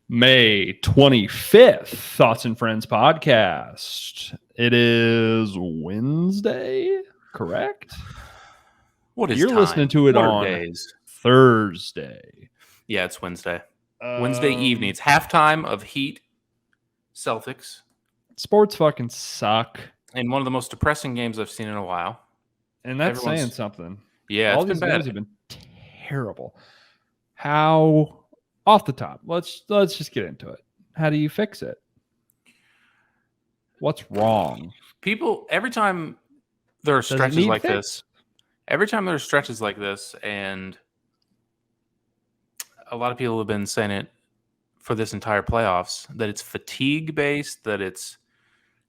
May 25th, Thoughts and Friends podcast. It is Wednesday, correct? What is You're time? listening to it What on days? Thursday. Yeah, it's Wednesday. Wednesday evening. It's halftime of Heat Celtics. Sports fucking suck. And one of the most depressing games I've seen in a while. And that's saying something. Yeah, all it's these been bad. games have been terrible. How, off the top, let's just get into it. How do you fix it? What's wrong? People, every time there are stretches like this, and a lot of people have been saying it for this entire playoffs, that it's fatigue based, that it's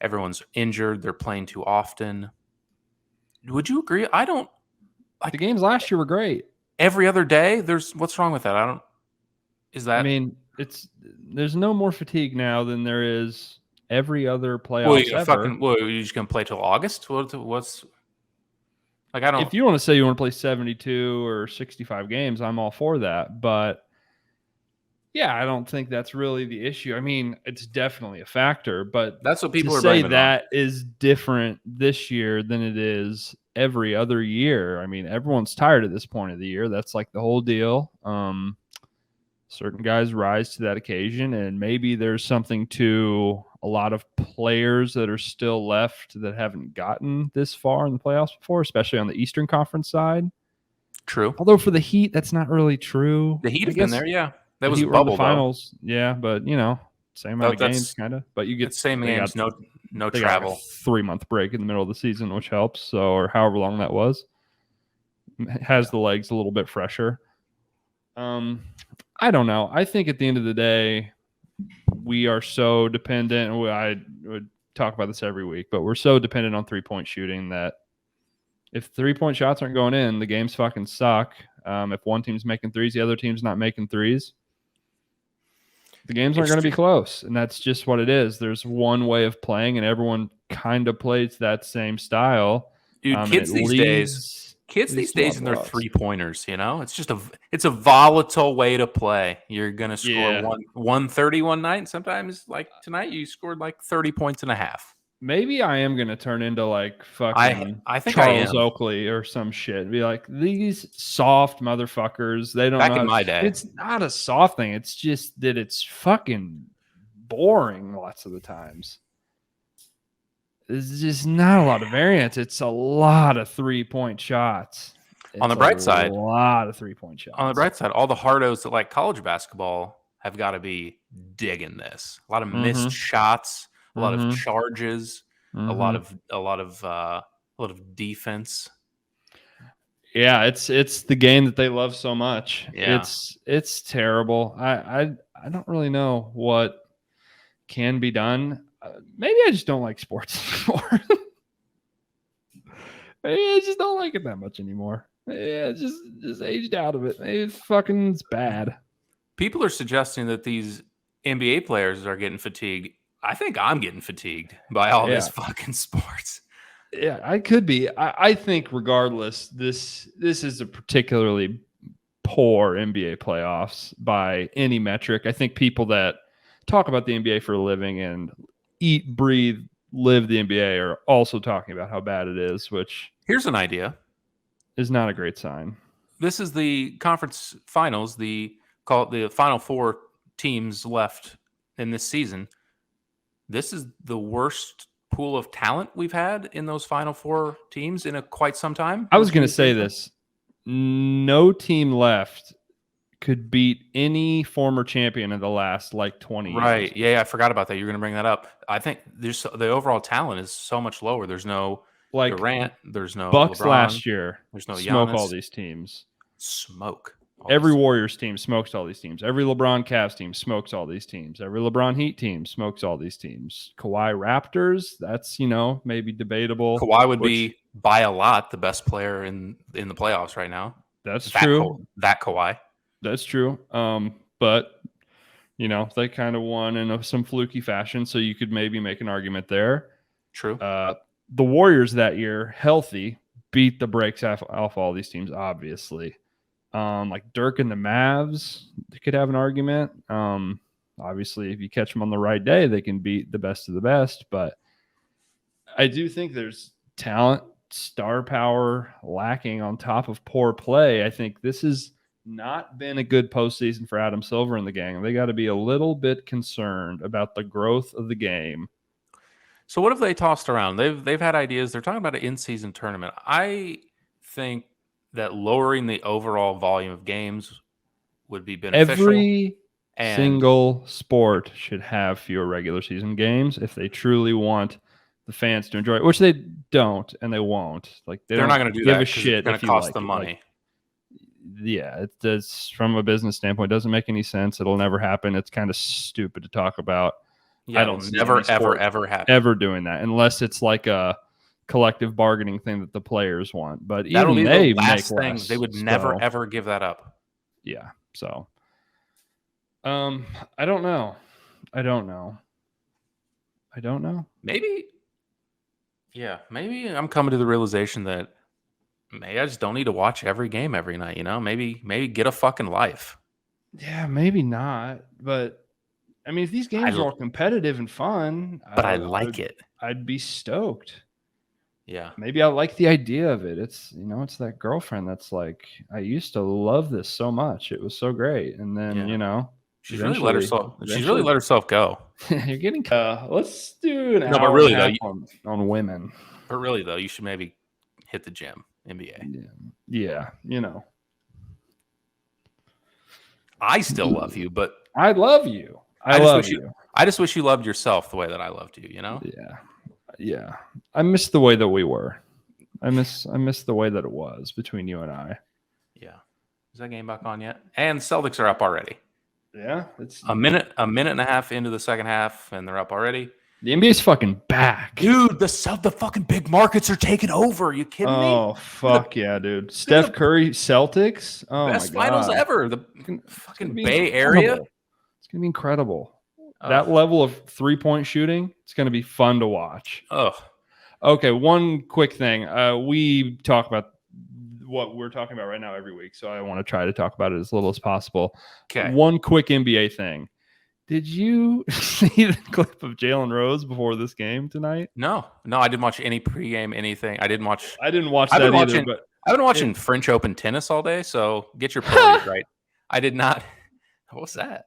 everyone's injured, they're playing too often. Would you agree? I don't. The games last year were great. Every other day, what's wrong with that? I mean, there's no more fatigue now than there is every other playoff ever. You're just gonna play till August? What's like? I don't. If you want to say you want to play 72 or 65 games, I'm all for that. But yeah, I don't think that's really the issue. I mean, it's definitely a factor, but that's what people to are say blaming that on. is different this year than it is every other year. I mean, everyone's tired at this point of the year. That's like the whole deal. Certain guys rise to that occasion, and maybe there's something to a lot of players that are still left that haven't gotten this far in the playoffs before, especially on the Eastern Conference side. True. Although for the Heat, that's not really true. The Heat have been there, yeah. That was a bubble, the finals, though. Yeah, but same amount of games, kind of. But you get same games, no travel. Got a 3-month break in the middle of the season, which helps. So, or however long that was, has the legs a little bit fresher. I don't know. I think at the end of the day, we are so dependent. I would talk about this every week, but we're so dependent on 3-point shooting that if 3-point shots aren't going in, the games fucking suck. If one team's making threes, the other team's not making threes, the games aren't going to be close. And that's just what it is. There's one way of playing, and everyone kind of plays that same style. Dude, kids these days and their 3-pointers, it's a volatile way to play. You're going to score 130 one night, and sometimes like tonight you scored like 30 points and a half. Maybe I am going to turn into like fucking I think Charles Oakley or some shit and be like, these soft motherfuckers, they don't know. Back in my day. It's not a soft thing. It's just that it's fucking boring lots of the times. There's just not a lot of variance. It's a lot of 3-point shots. On the bright side, a lot of 3-point shots. On the bright side, all the hardos that like college basketball have got to be digging this. A lot of missed shots, a lot of charges, a lot of defense. Yeah, it's the game that they love so much. Yeah. It's terrible. I don't really know what can be done. Maybe I just don't like sports anymore. Maybe I just don't like it that much anymore. Yeah, just aged out of it. Maybe it's bad. People are suggesting that these NBA players are getting fatigued. I think I'm getting fatigued by all this fucking sports. Yeah, I could be. I think regardless, this is a particularly poor NBA playoffs by any metric. I think people that talk about the NBA for a living and eat, breathe, live the NBA are also talking about how bad it is, which here's an idea. Is not a great sign. This is the conference finals, the final 4 teams left in this season. This is the worst pool of talent we've had in those final 4 teams in quite some time. I was going to say this. No team left could beat any former champion in the last 20 years. Right. Yeah, I forgot about that. You're going to bring that up. I think the overall talent is so much lower. There's no Durant, there's no Bucks LeBron, last year. There's no smoke Giannis. All these teams. Every Warriors team smokes all these teams. Every LeBron Cavs team smokes all these teams. Every LeBron Heat team smokes all these teams. Kawhi Raptors, that's maybe debatable. Kawhi would be by a lot the best player in the playoffs right now. That's true. That Kawhi. That's true. But they kind of won in some fluky fashion, so you could maybe make an argument there. True. The Warriors that year, healthy, beat the brakes off all these teams, obviously. Like Dirk and the Mavs, they could have an argument. Obviously, if you catch them on the right day, they can beat the best of the best. But I do think there's talent, star power lacking on top of poor play. I think this has not been a good postseason for Adam Silver and the gang. They got to be a little bit concerned about the growth of the game. So what have they tossed around? They've had ideas. They're talking about an in-season tournament. I think that lowering the overall volume of games would be beneficial. Every single sport should have fewer regular season games if they truly want the fans to enjoy it, which they don't and they won't. Like they're not going to do give that a shit. It's going to cost them money. Like, yeah, it does. From a business standpoint, it doesn't make any sense. It'll never happen. It's kind of stupid to talk about. Yeah, I don't never ever happen ever doing that unless it's like a collective bargaining thing that the players want. But that'll even be they the last make thing. less, they would never ever give that up. Yeah. So, I don't know. Maybe I'm coming to the realization that maybe I just don't need to watch every game every night. Maybe get a fucking life. Yeah, maybe not. But I mean, if these games are all competitive and fun, I like it. I'd be stoked. Yeah. Maybe I like the idea of it. It's that girlfriend that's like, I used to love this so much. It was so great. And then, she's really let herself go. You're getting let's do an hour but really and a half on women. But really though, you should maybe hit the gym, NBA. Yeah. I still love you, but I love you. I just wish you loved yourself the way that I loved you, Yeah. I miss the way that we were. I miss the way that it was between you and I. Yeah. Is that game back on yet? And Celtics are up already. Yeah. It's a minute and a half into the second half, and they're up already. The NBA's fucking back. Dude, the fucking big markets are taking over. Are you kidding me? Oh, fuck yeah, dude. Steph Curry, Celtics. Oh, best my God. finals ever. The fucking Bay Area. It's going to be incredible. That level of three-point shooting, it's going to be fun to watch. Oh. Okay, one quick thing. We talk about what we're talking about right now every week, so I want to try to talk about it as little as possible. Okay. One quick NBA thing. Did you see the clip of Jalen Rose before this game tonight? No, I didn't watch any pregame, anything. I didn't watch that either. But I've been watching French Open tennis all day, so get your priorities right. I did not. What was that?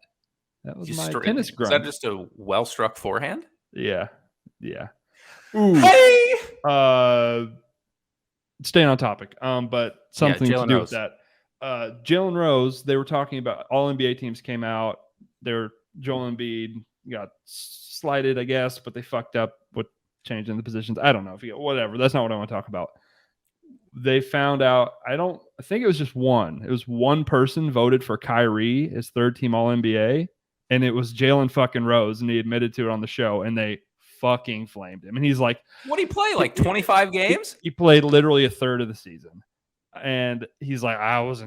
That was my tennis grunt. Is that just a well-struck forehand? Yeah. Ooh. Hey! Staying on topic. But something to do with that. Jalen Rose, they were talking about all NBA teams came out. Joel Embiid got slighted, I guess, but they fucked up with changing the positions. I don't know. Whatever. That's not what I want to talk about. They found out, I think it was just one. It was one person voted for Kyrie as third team All-NBA, and it was Jalen fucking Rose, and he admitted to it on the show, and they fucking flamed him. And he's like, what did he play? Like 25 games? He played literally a third of the season. And he's like, I was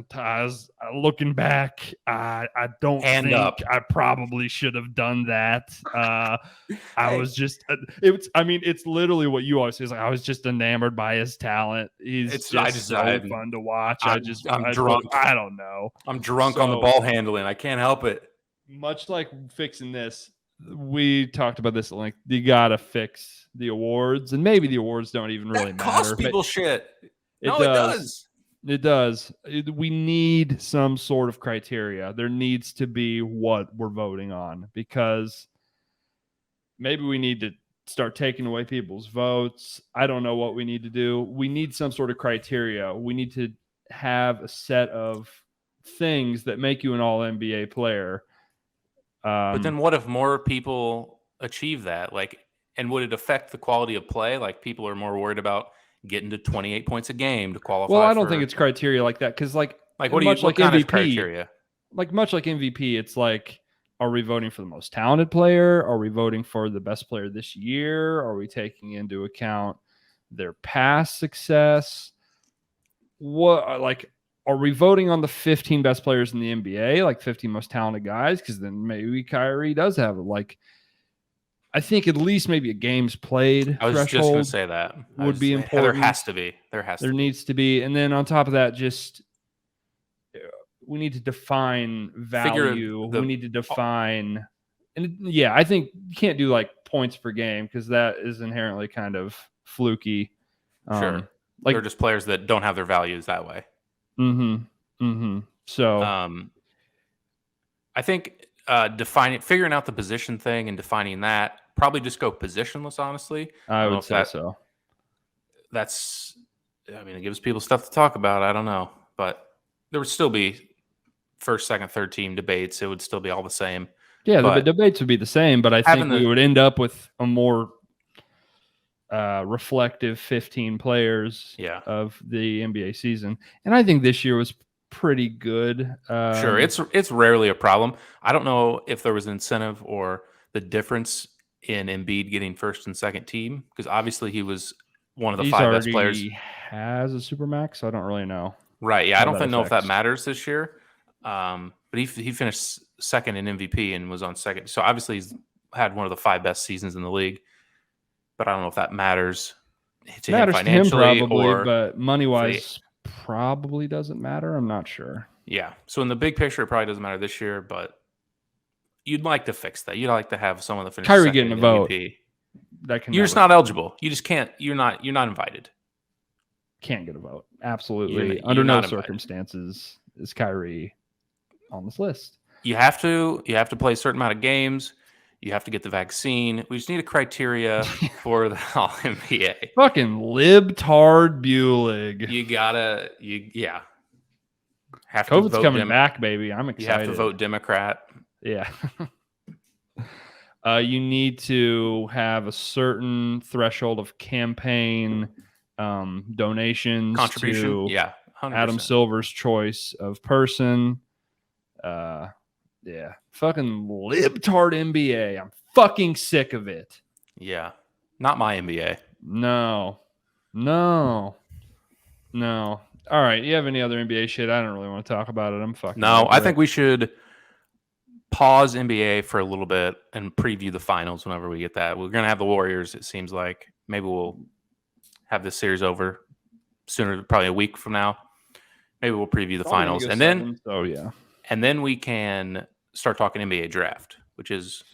looking back. I don't think I probably should have done that. I was just, it's literally what you always say. It's like, I was just enamored by his talent. He's fun to watch. I'm drunk. I don't know. I'm drunk on the ball handling. I can't help it. Much like fixing this, we talked about this at length. You got to fix the awards, and maybe the awards don't even really matter. Cost people shit. It does. It does. We need some sort of criteria. There needs to be what we're voting on, because maybe we need to start taking away people's votes. I don't know what we need to do. We need some sort of criteria. We need to have a set of things that make you an all-NBA player. But then what if more people achieve that? And would it affect the quality of play? Like, people are more worried about getting to 28 points a game to qualify. Well, I don't think it's criteria like that, because what kind of criteria? Much like MVP, it's like, are we voting for the most talented player? Are we voting for the best player this year? Are we taking into account their past success? Are we voting on the 15 best players in the NBA, like 15 most talented guys? Because then maybe Kyrie does have I think at least maybe a games played. I was just going to say that would be important. There has to be. There needs to be. And then on top of that, just we need to define value. We need to define And yeah, I think you can't do like points per game because that is inherently kind of fluky. Sure. Like They're just players that don't have their values that way. So I think figuring out the position thing and defining that, probably just go positionless, honestly. I would say so. That's, I mean, it gives people stuff to talk about. I don't know. But there would still be first, second, third team debates. It would still be all the same. Yeah, the debates would be the same, but I think we would end up with a more reflective 15 players of the NBA season. And I think this year was pretty good. Sure, it's rarely a problem. I don't know if there was an incentive or the difference in Embiid getting first and second team, because obviously he was one of the 5 best players. He has a supermax, so I don't really know. Right, yeah, I don't know if that matters this year. But he finished second in MVP and was on second. So obviously he's had one of the 5 best seasons in the league. But I don't know if that matters to him financially, or but money-wise probably doesn't matter. I'm not sure. Yeah. So in the big picture, it probably doesn't matter this year, but you'd like to fix that. You'd like to have someone that finishes Kyrie second getting in a vote. MVP. You're just not eligible. You just can't. You're not invited. Can't get a vote. Absolutely. Under no circumstances is Kyrie on this list. You have to play a certain amount of games. You have to get the vaccine. We just need a criteria for the All NBA. Fucking libtard Bulig. Yeah. Have COVID's coming back, baby. I'm excited. You have to vote Democrat. Yeah. You need to have a certain threshold of campaign donations contribution. To 100%. Adam Silver's choice of person. Yeah. Fucking libtard NBA. I'm fucking sick of it. Yeah. Not my NBA. No. All right. You have any other NBA shit? I don't really want to talk about it. I'm fucking. No, I think we should pause NBA for a little bit and preview the finals whenever we get that. We're going to have the Warriors, it seems like. Maybe we'll have this series over sooner, probably a week from now. Maybe we'll preview the finals. And then, and then we can start talking NBA draft, which is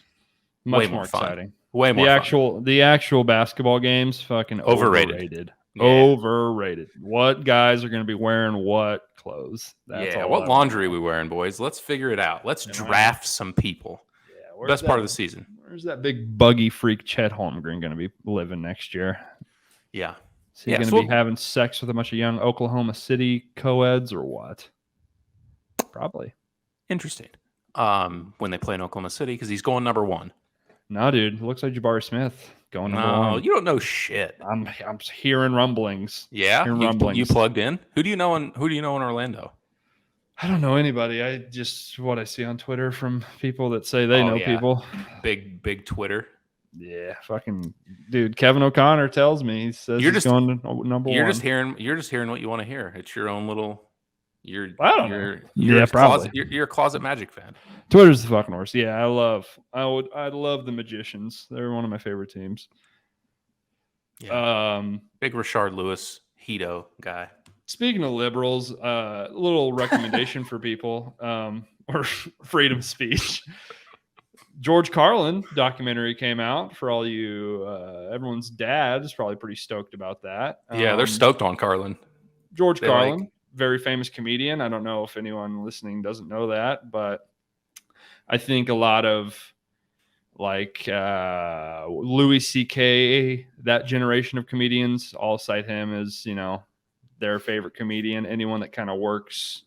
much way more exciting. Way more fun. The actual basketball games, fucking overrated. Yeah. Overrated. What guys are going to be wearing what clothes? That's what laundry we wearing, boys? Let's figure it out. Let's draft some people. Yeah, best part of the season. Where's that big buggy freak Chet Holmgren going to be living next year? Yeah. Is he going to be having sex with a bunch of young Oklahoma City co-eds or what? Probably. Interesting. When they play in Oklahoma City, because he's going number 1. No, dude. It looks like Jabari Smith going number 1. No, you don't know shit. I'm hearing rumblings. Yeah, you plugged in. Who do you know in Orlando? I don't know anybody. I just what I see on Twitter from people that say they know people. Big Twitter. Yeah, fucking dude. Kevin O'Connor tells me he's going to number 1. You're just hearing what you want to hear. It's your own little. You're probably. You're a closet Magic fan. Twitter's the fucking worst. Yeah, I love the Magicians. They're one of my favorite teams. Yeah. Big Rashard Lewis Hito guy. Speaking of liberals, a little recommendation for people or freedom of speech. George Carlin documentary came out for all you. Everyone's dad is probably pretty stoked about that. Yeah, they're stoked on Carlin. George Carlin. Very famous comedian. I don't know if anyone listening doesn't know that, but I think a lot of Louis C.K., that generation of comedians, all cite him as, their favorite comedian. Anyone that kind of works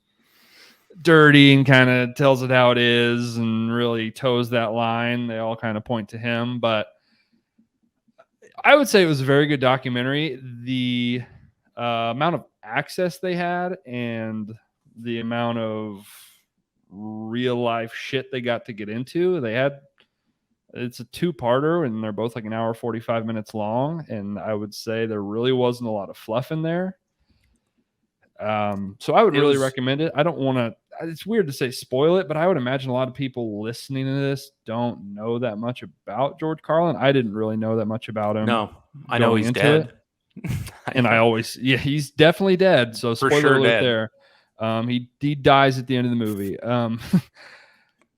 dirty and kind of tells it how it is and really toes that line, they all kind of point to him. But I would say it was a very good documentary. The amount of access they had and the amount of real life shit they got to get into, it's a 2-parter and they're both like an hour 45 minutes long, and I would say there really wasn't a lot of fluff in there. So I would really recommend it. I don't want to, it's weird to say spoil it, but I would imagine a lot of people listening to this don't know that much about George Carlin. I didn't really know that much about him. No, I know he's dead. And he's definitely dead. So spoiler alert there. He dies at the end of the movie.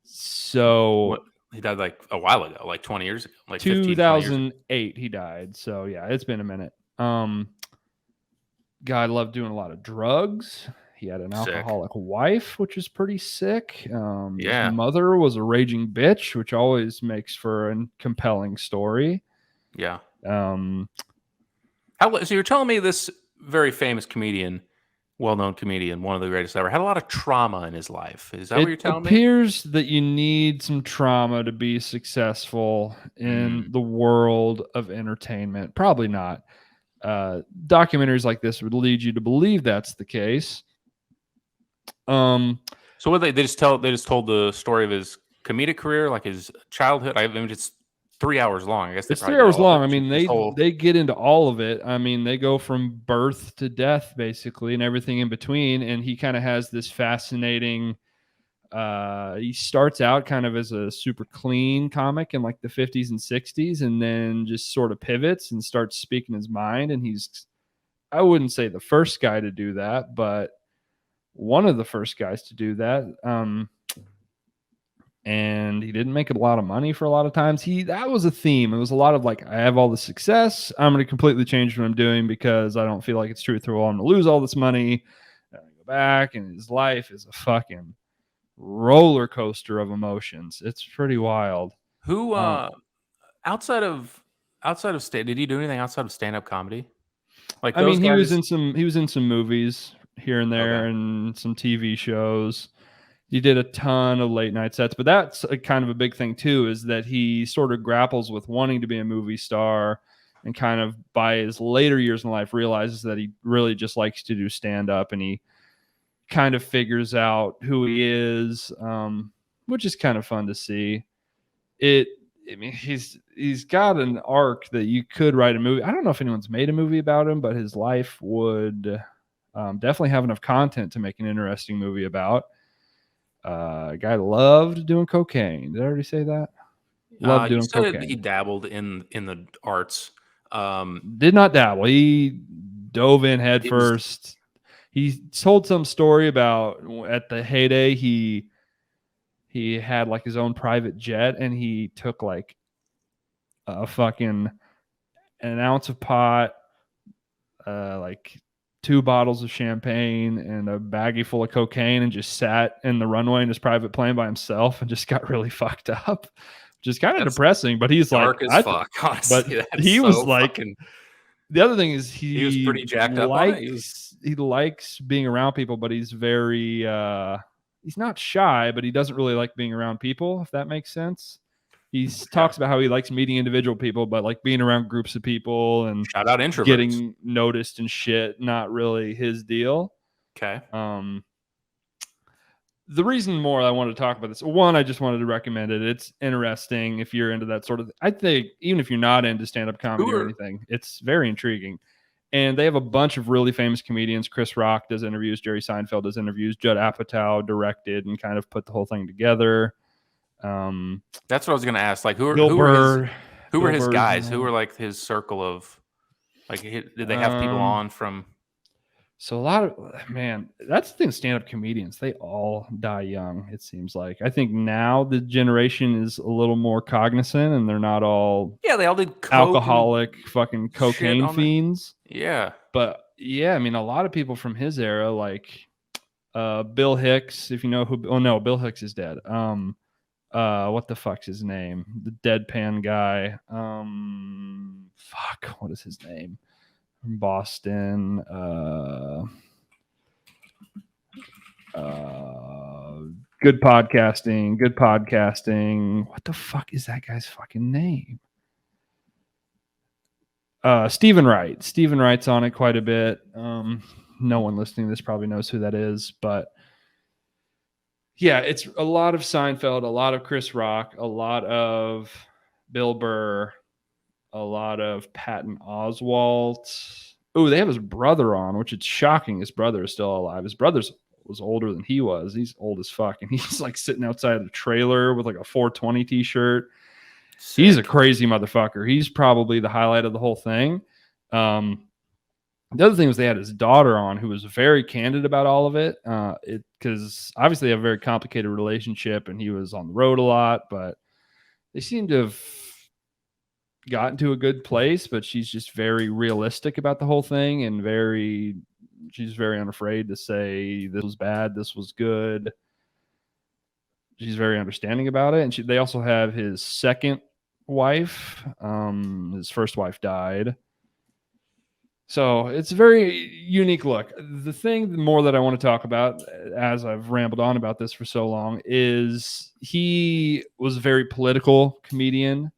So He died like a while ago, like 20 years ago, like 15, 20 years ago. 2008 he died. So yeah, it's been a minute. Guy loved doing a lot of drugs. He had an Sick. alcoholic wife, which is pretty sick. His Yeah. mother was a raging bitch, which always makes for a compelling story. Yeah. Um, So you're telling me this very famous comedian, well-known comedian, one of the greatest ever, had a lot of trauma in his life. Is that what you're it telling me? appears that you need some trauma to be successful in the world of entertainment. Probably not. Documentaries like this would lead you to believe that's the case. So what they just told the story of his comedic career, like his childhood. I mean, it's 3 hours long. I guess It's 3 hours long. I mean, they get into all of it. I mean, they go from birth to death basically and everything in between. And he kind of has this fascinating. He starts out kind of as a super clean comic in like the 50s and 60s, and then just sort of pivots and starts speaking his mind. And he's, I wouldn't say the first guy to do that, but one of the first guys to do that. And he didn't make a lot of money for a lot of times. That was a theme. It was a lot of like, I have all the success. I'm going to completely change what I'm doing because I don't feel like it's truthful. I'm going to lose all this money. And I go back, and his life is a fucking roller coaster of emotions. It's pretty wild. Who outside of did he do anything outside of stand-up comedy? Like I mean, he was guys? in some movies here and there and some TV shows. He did a ton of late night sets, but that's kind of a big thing too, is that he sort of grapples with wanting to be a movie star, and kind of by his later years in life realizes that he really just likes to do stand up, and he kind of figures out who he is, which is kind of fun to see. I mean, he's got an arc that you could write a movie. I don't know if anyone's made a movie about him, but his life would definitely have enough content to make an interesting movie about. A guy loved doing cocaine. Did I already say that? Loved doing cocaine. He dabbled in the arts. Did not dabble. He dove in head first. He told some story about at the heyday he had like his own private jet, and he took like a fucking an ounce of pot, like 2 bottles of champagne and a baggie full of cocaine, and just sat in the runway in his private plane by himself and just got really fucked up, which is kind of depressing. But he's dark like, as fuck, honestly. But he was like, the other thing is he was pretty jacked up on it. He likes being around people, but he's very he's not shy, but he doesn't really like being around people, if that makes sense. He talks about how he likes meeting individual people, but like being around groups of people and shout out introverts, getting noticed and shit, not really his deal. Okay. The reason more I wanted to talk about this, one, I just wanted to recommend it. It's interesting if you're into that sort of. I think even if you're not into stand-up comedy or anything, it's very intriguing. And they have a bunch of really famous comedians. Chris Rock does interviews. Jerry Seinfeld does interviews. Judd Apatow directed and kind of put the whole thing together. That's what I was going to ask. Like, who were his guys? Who were like his circle of, like, did they have people on from? So a lot of, man, that's the thing. Stand-up comedians, they all die young. It seems like. I think now the generation is a little more cognizant, and they're not all they all did alcoholic fucking cocaine fiends. Yeah, but yeah, I mean, a lot of people from his era, like Bill Hicks, if you know who. Oh no, Bill Hicks is dead. What the fuck's his name? The deadpan guy. Fuck, what is his name? From Boston. Good podcasting. What the fuck is that guy's fucking name? Stephen Wright. Stephen Wright's on it quite a bit. No one listening to this probably knows who that is, but yeah, it's a lot of Seinfeld, a lot of Chris Rock, a lot of Bill Burr, a lot of Patton Oswalt. Oh, they have his brother on, which it's shocking. His brother is still alive. His brother was older than he was. He's old as fuck, and he's like sitting outside the trailer with like a 420 t-shirt. Sick. He's a crazy motherfucker. He's probably the highlight of the whole thing. The other thing was they had his daughter on, who was very candid about all of it. Because obviously they have a very complicated relationship, and he was on the road a lot. But they seem to have gotten to a good place, but she's just very realistic about the whole thing and she's very unafraid to say this was bad, this was good. She's very understanding about it. And they also have his second wife. His first wife died. So it's a very unique look. The thing more that I want to talk about, as I've rambled on about this for so long, is he was a very political comedian.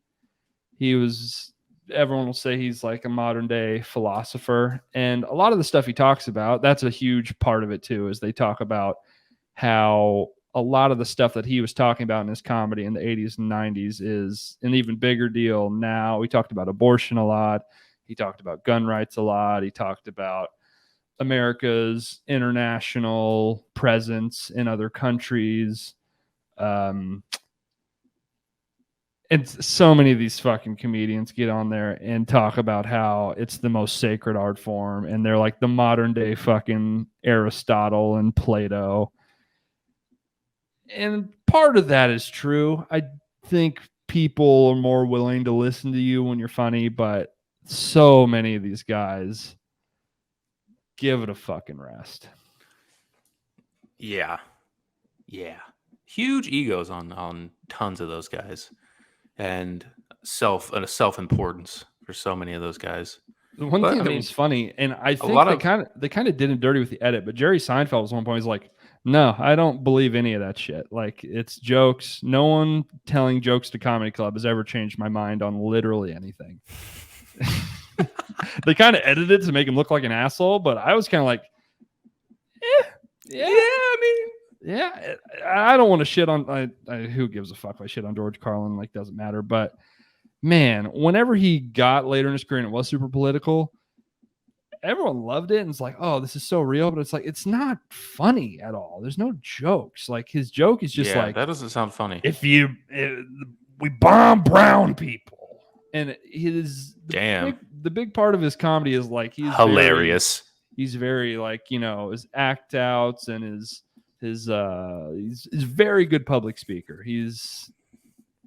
Everyone will say he's like a modern day philosopher. And a lot of the stuff he talks about, that's a huge part of it too, is they talk about how a lot of the stuff that he was talking about in his comedy in the 80s and 90s is an even bigger deal now. We talked about abortion a lot. He talked about gun rights a lot. He talked about America's international presence in other countries. And so many of these fucking comedians get on there and talk about how it's the most sacred art form. And they're like the modern day fucking Aristotle and Plato. And part of that is true. I think people are more willing to listen to you when you're funny, but so many of these guys, give it a fucking rest. Yeah. Huge egos on tons of those guys, and self-importance for so many of those guys. The one thing that was funny, and I think they kind of did it dirty with the edit, but Jerry Seinfeld was one point, he's like, no, I don't believe any of that shit. Like, it's jokes. No one telling jokes to comedy club has ever changed my mind on literally anything. They kind of edited it to make him look like an asshole, but I was kind of like, I don't want to shit on. Who gives a fuck if I shit on George Carlin? Like, doesn't matter. But man, whenever he got later in his career and it was super political, everyone loved it and it's like, oh, this is so real. But it's like, it's not funny at all. There's no jokes. Like, his joke is just like, that doesn't sound funny. We bomb brown people, and the big part of his comedy is like, he's hilarious. He's very like, his act outs and he's very good public speaker. He's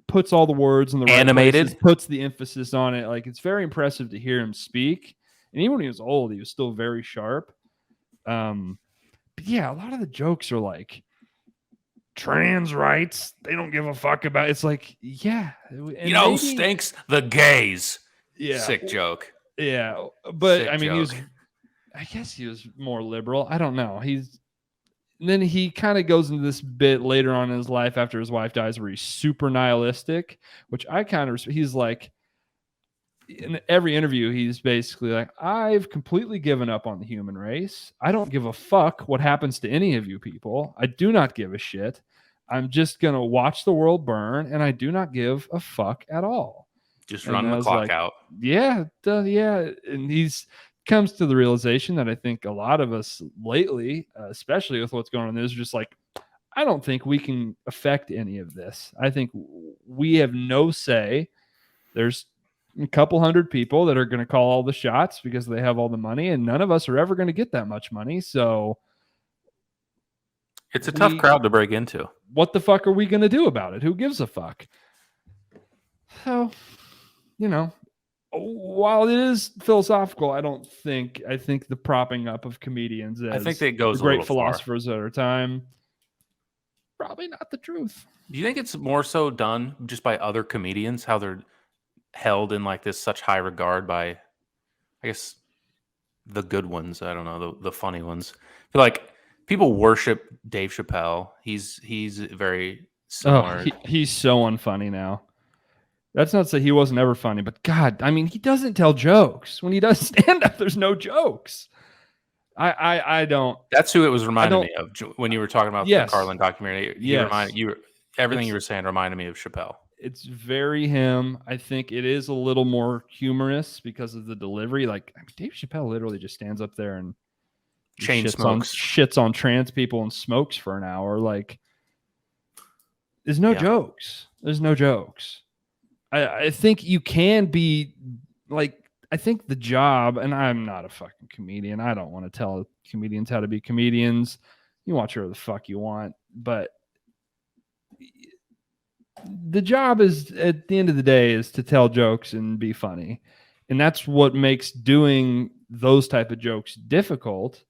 puts all the words in the right animated places, puts the emphasis on it. Like, it's very impressive to hear him speak. And even when he was old, he was still very sharp. But yeah, a lot of the jokes are like trans rights. They don't give a fuck about. It's like, yeah, stinks the gays. Yeah, sick joke. Yeah, but sick I mean, joke. I guess he was more liberal. I don't know. Then he kind of goes into this bit later on in his life after his wife dies where he's super nihilistic, which I kind of, he's like, in every interview, he's basically like, I've completely given up on the human race. I don't give a fuck what happens to any of you people. I do not give a shit. I'm just going to watch the world burn, and I do not give a fuck at all. Just run the clock out. Yeah. And he's comes to the realization that I think a lot of us lately, especially with what's going on, is just like, I don't think we can affect any of this. I think we have no say. There's a couple hundred people that are going to call all the shots because they have all the money, and none of us are ever going to get that much money. So it's a tough crowd to break into. What the fuck are we going to do about it? Who gives a fuck? So, while it is philosophical, I think the propping up of comedians as I think that goes the great philosophers at our time, probably not the truth. Do you think it's more so done just by other comedians, how they're held in like this such high regard by, I guess, the good ones? I don't know, the funny ones. I feel like people worship Dave Chappelle. He's very similar. He's so unfunny now. That's not to say he wasn't ever funny, but God, I mean, he doesn't tell jokes. When he does stand up, there's no jokes. I don't. That's who it was reminding me of when you were talking about the Carlin documentary. Everything you were saying reminded me of Chappelle. It's very him. I think it is a little more humorous because of the delivery. Like, Dave Chappelle literally just stands up there and shits on trans people and smokes for an hour. Like, there's no jokes. There's no jokes. I think you can be like, I think the job, and I'm not a fucking comedian. I don't want to tell comedians how to be comedians. You watch whatever the fuck you want, but the job is, at the end of the day, is to tell jokes and be funny. And that's what makes doing those type of jokes difficult.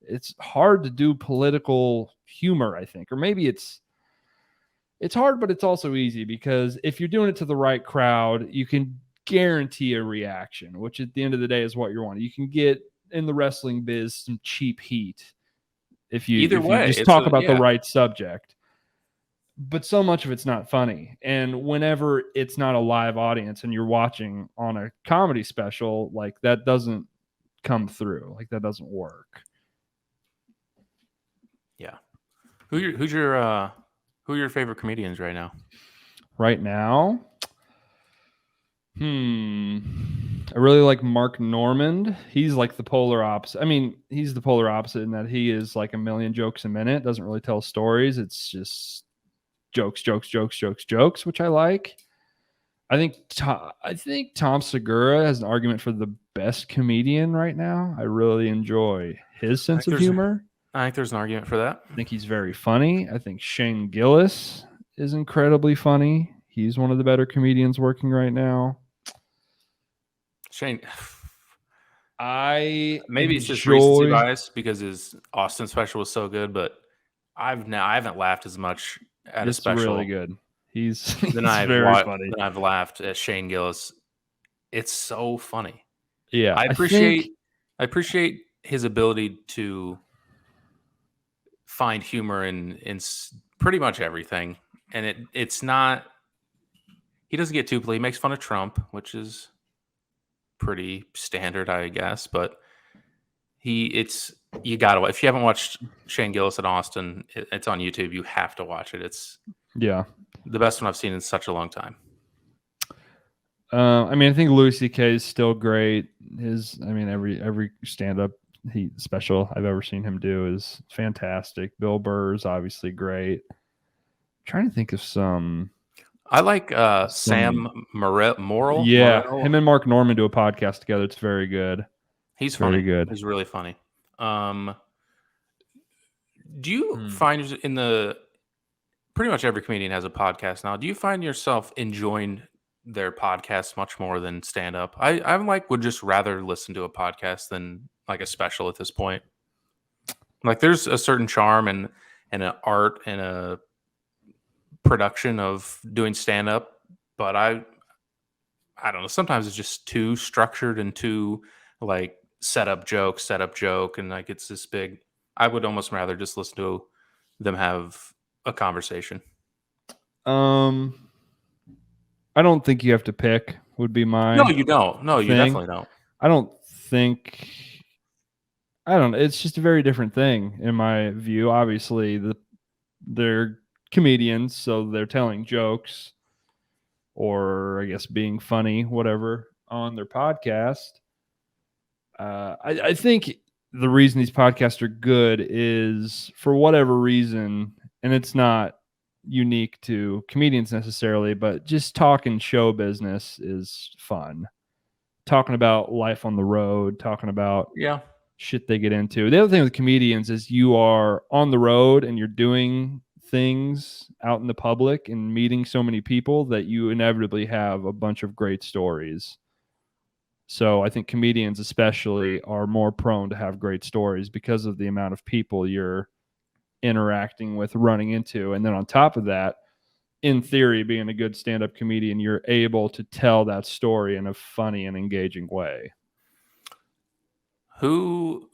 It's hard to do political humor, I think. Or maybe it's hard, but it's also easy, because if you're doing it to the right crowd, you can guarantee a reaction, which at the end of the day is what you want. You can get, in the wrestling biz, some cheap heat if you just talk about the right subject. But so much of it's not funny. And whenever it's not a live audience and you're watching on a comedy special, like, that doesn't come through. Like, that doesn't work. Yeah. Who are your favorite comedians right now? Right now? I really like Mark Normand. He's like the polar opposite. I mean, he's the polar opposite in that he is like a million jokes a minute. Doesn't really tell stories. It's just jokes, which I like. I think Tom Segura has an argument for the best comedian right now. I really enjoy his sense of humor. I think there's an argument for that. I think he's very funny. I think Shane Gillis is incredibly funny. He's one of the better comedians working right now. Shane, maybe it's just recency bias because his Austin special was so good, but I haven't laughed as much at a special. It's really good. He's very funny. Then I've laughed at Shane Gillis. It's so funny. Yeah, I appreciate his ability to find humor in pretty much everything, and it's not. He doesn't get too. He makes fun of Trump, which is pretty standard, I guess. But you gotta. If you haven't watched Shane Gillis at Austin, it's on YouTube. You have to watch it. It's the best one I've seen in such a long time. I mean, I think Louis C.K. is still great. Every stand-up special I've ever seen him do is fantastic. Bill Burr is obviously great. I'm trying to think of some. I like Sam Morrill. Yeah, him and Mark Normand do a podcast together. It's very good. He's funny. Very good. He's really funny. Do you find pretty much every comedian has a podcast now? Do you find yourself enjoying their podcasts much more than stand up? I would just rather listen to a podcast than like a special at this point. Like, there's a certain charm and an art and a production of doing stand up, but I don't know. Sometimes it's just too structured and too like set up joke, and like it's this big. I would almost rather just listen to them have a conversation. I don't think you have to pick. Would be my no. You don't. No, you definitely don't. I don't think. I don't know. It's just a very different thing in my view. Obviously, they're comedians, so they're telling jokes, or I guess being funny, whatever, on their podcast. I think the reason these podcasts are good is, for whatever reason, and it's not unique to comedians necessarily, but just talking show business is fun. Talking about life on the road, talking about shit they get into. The other thing with comedians is you are on the road and you're doing things out in the public and meeting so many people that you inevitably have a bunch of great stories. So I think comedians especially are more prone to have great stories because of the amount of people you're interacting with, running into. And then on top of that, in theory, being a good stand-up comedian, you're able to tell that story in a funny and engaging way. Who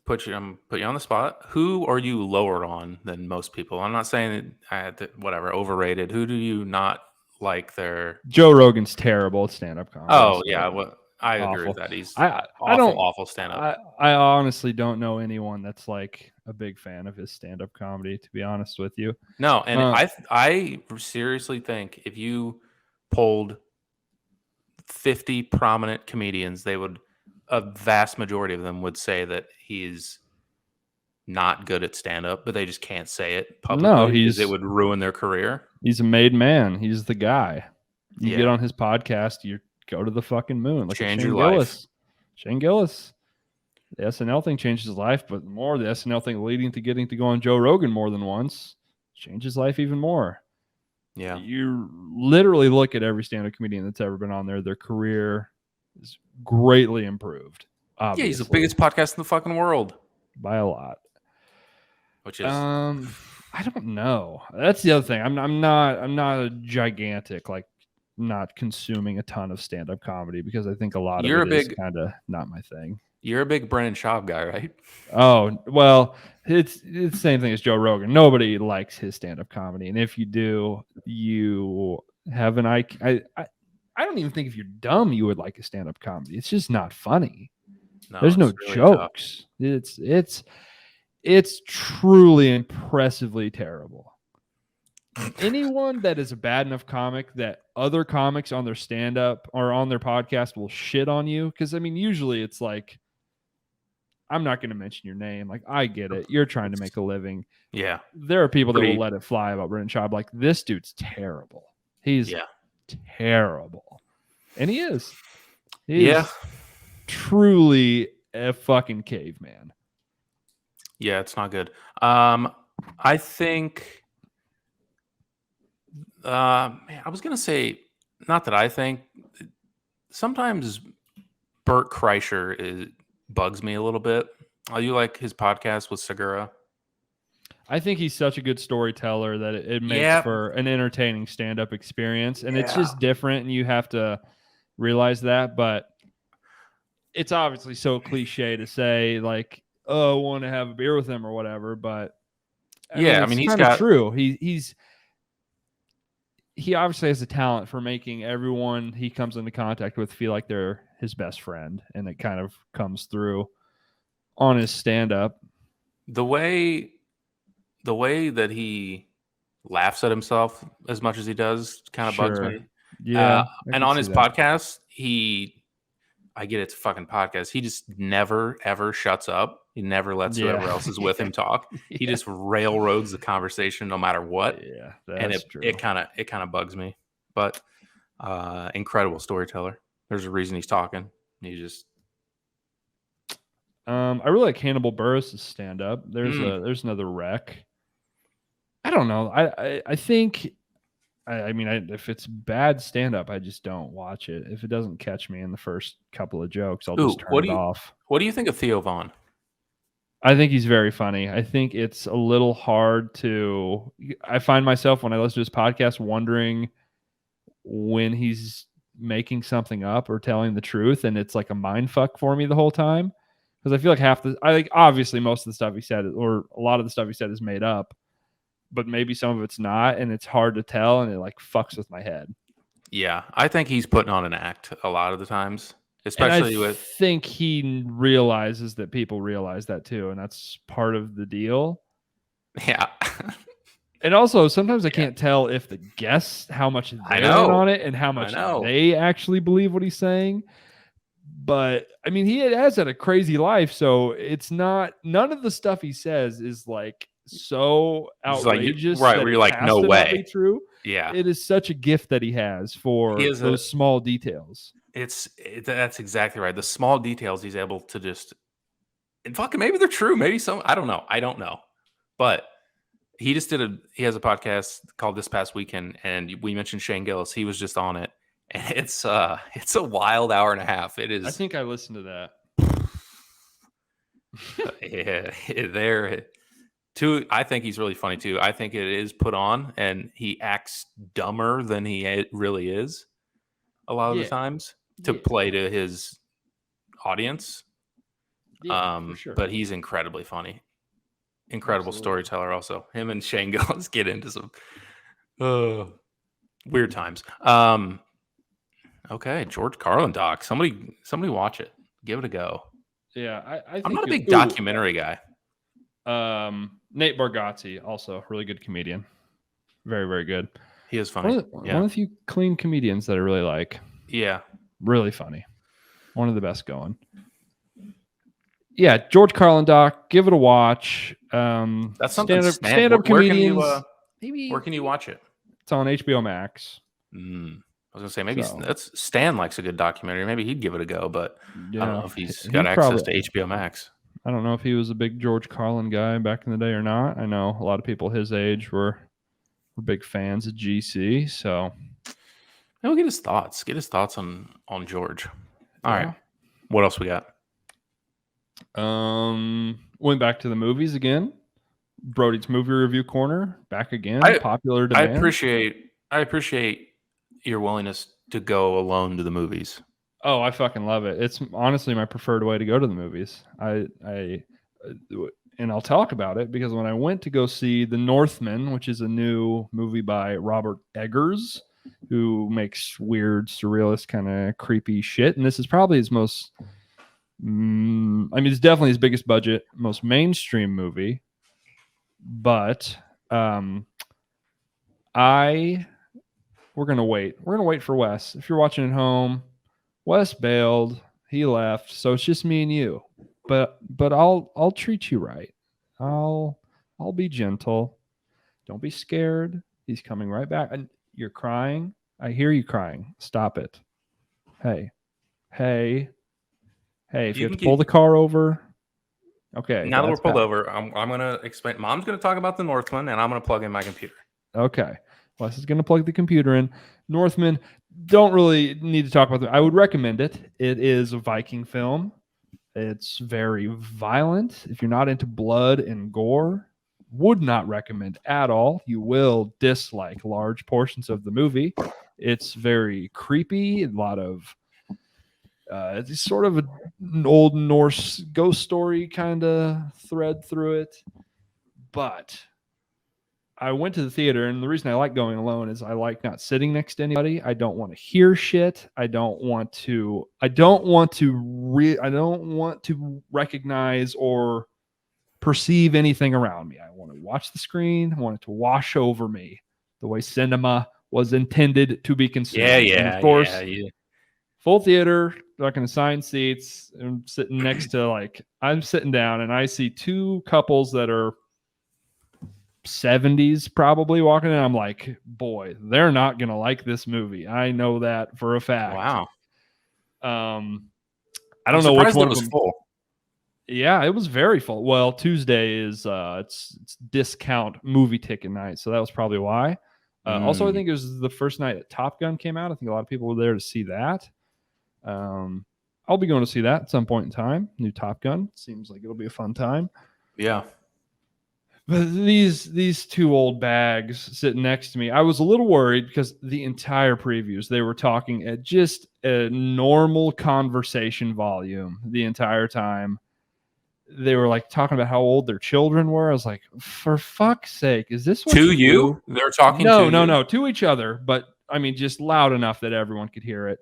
put you on the spot? Who are you lower on than most people? I'm not saying overrated. Who do you not like their? Joe Rogan's terrible at stand-up comedy. Oh yeah, I agree with that. He's awful stand-up. I honestly don't know anyone that's like a big fan of his stand-up comedy, to be honest with you. No, and I seriously think if you polled 50 prominent comedians, a vast majority of them would say that he's not good at stand-up, but they just can't say it publicly because it would ruin their career. He's a made man. He's the guy. You get on his podcast, you go to the fucking moon. Like change your life. Shane Gillis. The SNL thing changed his life, but more the SNL thing leading to getting to go on Joe Rogan more than once changed his life even more. Yeah. You literally look at every stand-up comedian that's ever been on there. Their career is greatly improved. Obviously. Yeah, he's the biggest podcast in the fucking world. By a lot. Which is I don't know. That's the other thing. I'm not a gigantic, like, not consuming a ton of stand-up comedy because I think a lot You're of a it is big- kind of not my thing. You're a big Brennan Schaub guy, right? Oh, well, it's the same thing as Joe Rogan. Nobody likes his stand-up comedy, and if you do, you have an IQ. I don't even think if you're dumb you would like a stand-up comedy. It's just not funny. There's no it's really jokes. It's truly impressively terrible. Anyone that is a bad enough comic that other comics on their stand-up or on their podcast will shit on you, because I mean, usually it's like, I'm not going to mention your name. Like, I get it. You're trying to make a living. Yeah. There are people that will let it fly about Brennan Schaub. Like, this dude's terrible. He's terrible. And he is. He's truly a fucking caveman. Yeah, it's not good. I think man, I was going to say, not that I think, sometimes Bert Kreischer bugs me a little bit. You like his podcast with Segura? I think he's such a good storyteller that it makes for an entertaining stand-up experience. And it's just different, and you have to realize that. But it's obviously so cliche to say, like, oh, I want to have a beer with him or whatever. But I mean, he's kind of true. He obviously has a talent for making everyone he comes into contact with feel like they're his best friend, and it kind of comes through on his stand-up. The way that he laughs at himself as much as he does kind of bugs me. Yeah. And on his podcast, I get it's a fucking podcast. He just never, ever shuts up. He never lets whoever else is with him talk. He just railroads the conversation no matter what. Yeah, that's true. It kind of bugs me. But incredible storyteller. There's a reason he's talking. He just I really like Hannibal Buress' stand-up. There's another wreck. I don't know. I think I mean, if it's bad stand-up, I just don't watch it. If it doesn't catch me in the first couple of jokes, I'll just turn it off. What do you think of Theo Von? I think he's very funny. I think it's a little hard to... I find myself, when I listen to his podcast, wondering when he's making something up or telling the truth, and it's like a mind fuck for me the whole time. Because I feel like obviously most of the stuff he said, or a lot of the stuff he said, is made up. But maybe some of it's not, and it's hard to tell, and it like fucks with my head. Yeah, I think he's putting on an act a lot of the times, especially I think he realizes that people realize that too, and that's part of the deal. Yeah. And also, sometimes I can't tell if the guests, how much they're in on it and how much they actually believe what he's saying. But I mean, he has had a crazy life, so it's not, none of the stuff he says is like so outrageous, like, right? Where you're like, no way, true. Yeah, it is such a gift that he has for those small details. That's exactly right. The small details he's able to just, and fucking maybe they're true, maybe some. I don't know, but he has a podcast called This Past Weekend, and we mentioned Shane Gillis. He was just on it, and it's a wild hour and a half. It is. I think I listened to that. I think he's really funny too. I think it is put on, and he acts dumber than he really is a lot of the times to play to his audience. For sure. But he's incredibly funny, incredible storyteller. Also, him and Shane Gillis get into some weird times. Okay, George Carlin doc. Somebody watch it. Give it a go. Yeah, I'm not a big documentary guy. Nate Bargatze, also really good comedian. Very, very good. He is funny. One of the few clean comedians that I really like. Yeah. Really funny. One of the best going. Yeah, George Carlin doc. Give it a watch. That's something. Stand-up comedians. Where can you watch it? It's on HBO Max. I was gonna say maybe Stan likes a good documentary. Maybe he'd give it a go, but I don't know if he's got access to HBO Max. I don't know if he was a big George Carlin guy back in the day or not. I know a lot of people his age were We're big fans of GC, so We'll get his thoughts. Get his thoughts on George. All yeah. right. What else we got? Went back to the movies again. Brody's movie review corner back again. Popular I demand. appreciate your willingness to go alone to the movies. Oh, I fucking love it. It's honestly my preferred way to go to the movies. And I'll talk about it because when I went to go see The Northman, which is a new movie by Robert Eggers, who makes weird, surrealist, kind of creepy shit, and this is probably his most, it's definitely his biggest budget, most mainstream movie. But we're gonna wait. We're gonna wait for Wes. If you're watching at home, Wes bailed. He left, so it's just me and you. But I'll treat you right. I'll be gentle. Don't be scared. He's coming right back. And you're crying. I hear you crying. Stop it. Hey. If you have to pull the car over. Okay. Now that we're pulled over, I'm gonna explain. Mom's gonna talk about the Northman, and I'm gonna plug in my computer. Okay. Wes is gonna plug the computer in. Northman, don't really need to talk about that. I would recommend it. It is a Viking film. It's very violent. If you're not into blood and gore, would not recommend at all. You will dislike large portions of the movie. It's very creepy. A lot of it's sort of an old Norse ghost story kind of thread through it. But I went to the theater, and the reason I like going alone is I like not sitting next to anybody. I don't want to hear shit. I don't want to recognize or perceive anything around me. I want to watch the screen. I want it to wash over me the way cinema was intended to be consumed. And of course, full theater, fucking assigned seats. I'm sitting next to I'm sitting down, and I see two couples that are 70s probably walking in. I'm like, boy, they're not gonna like this movie. I know that for a fact. Wow. I don't know which one was full. Yeah, it was very full. Well, Tuesday is it's discount movie ticket night, so that was probably why. Also, I think it was the first night that Top Gun came out. I think a lot of people were there to see that. I'll be going to see that at some point in time. New Top Gun seems like it'll be a fun time. Yeah. But these two old bags sitting next to me, I was a little worried because the entire previews, they were talking at just a normal conversation volume the entire time. They were talking about how old their children were. I was like, for fuck's sake, is this what to you? do? They're talking No, to each other. But just loud enough that everyone could hear it.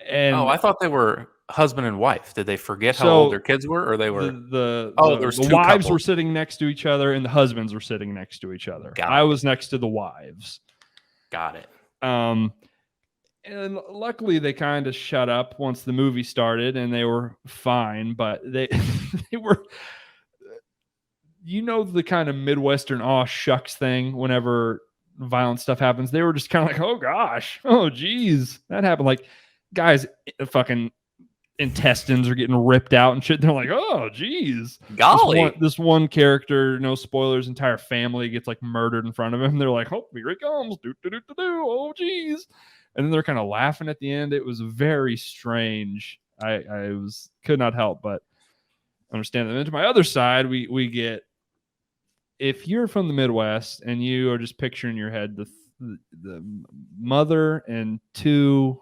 And I thought they were husband and wife. Did they forget how old their kids were, or they were? The wives couples were sitting next to each other, and the husbands were sitting next to each other. I was next to the wives. Got it. And luckily they kind of shut up once the movie started, and they were fine. But they were, the kind of Midwestern aw shucks thing whenever violent stuff happens. They were just kind of like, oh gosh, oh geez, that happened. Guys, fucking intestines are getting ripped out and shit. They're like, oh geez, golly, this one character, no spoilers, entire family gets murdered in front of him. They're like, oh, here it comes, oh geez, and then they're kind of laughing at the end. It was very strange. I could not help but understand that. And to my other side, we get, if you're from the Midwest and you are just picturing in your head the mother and two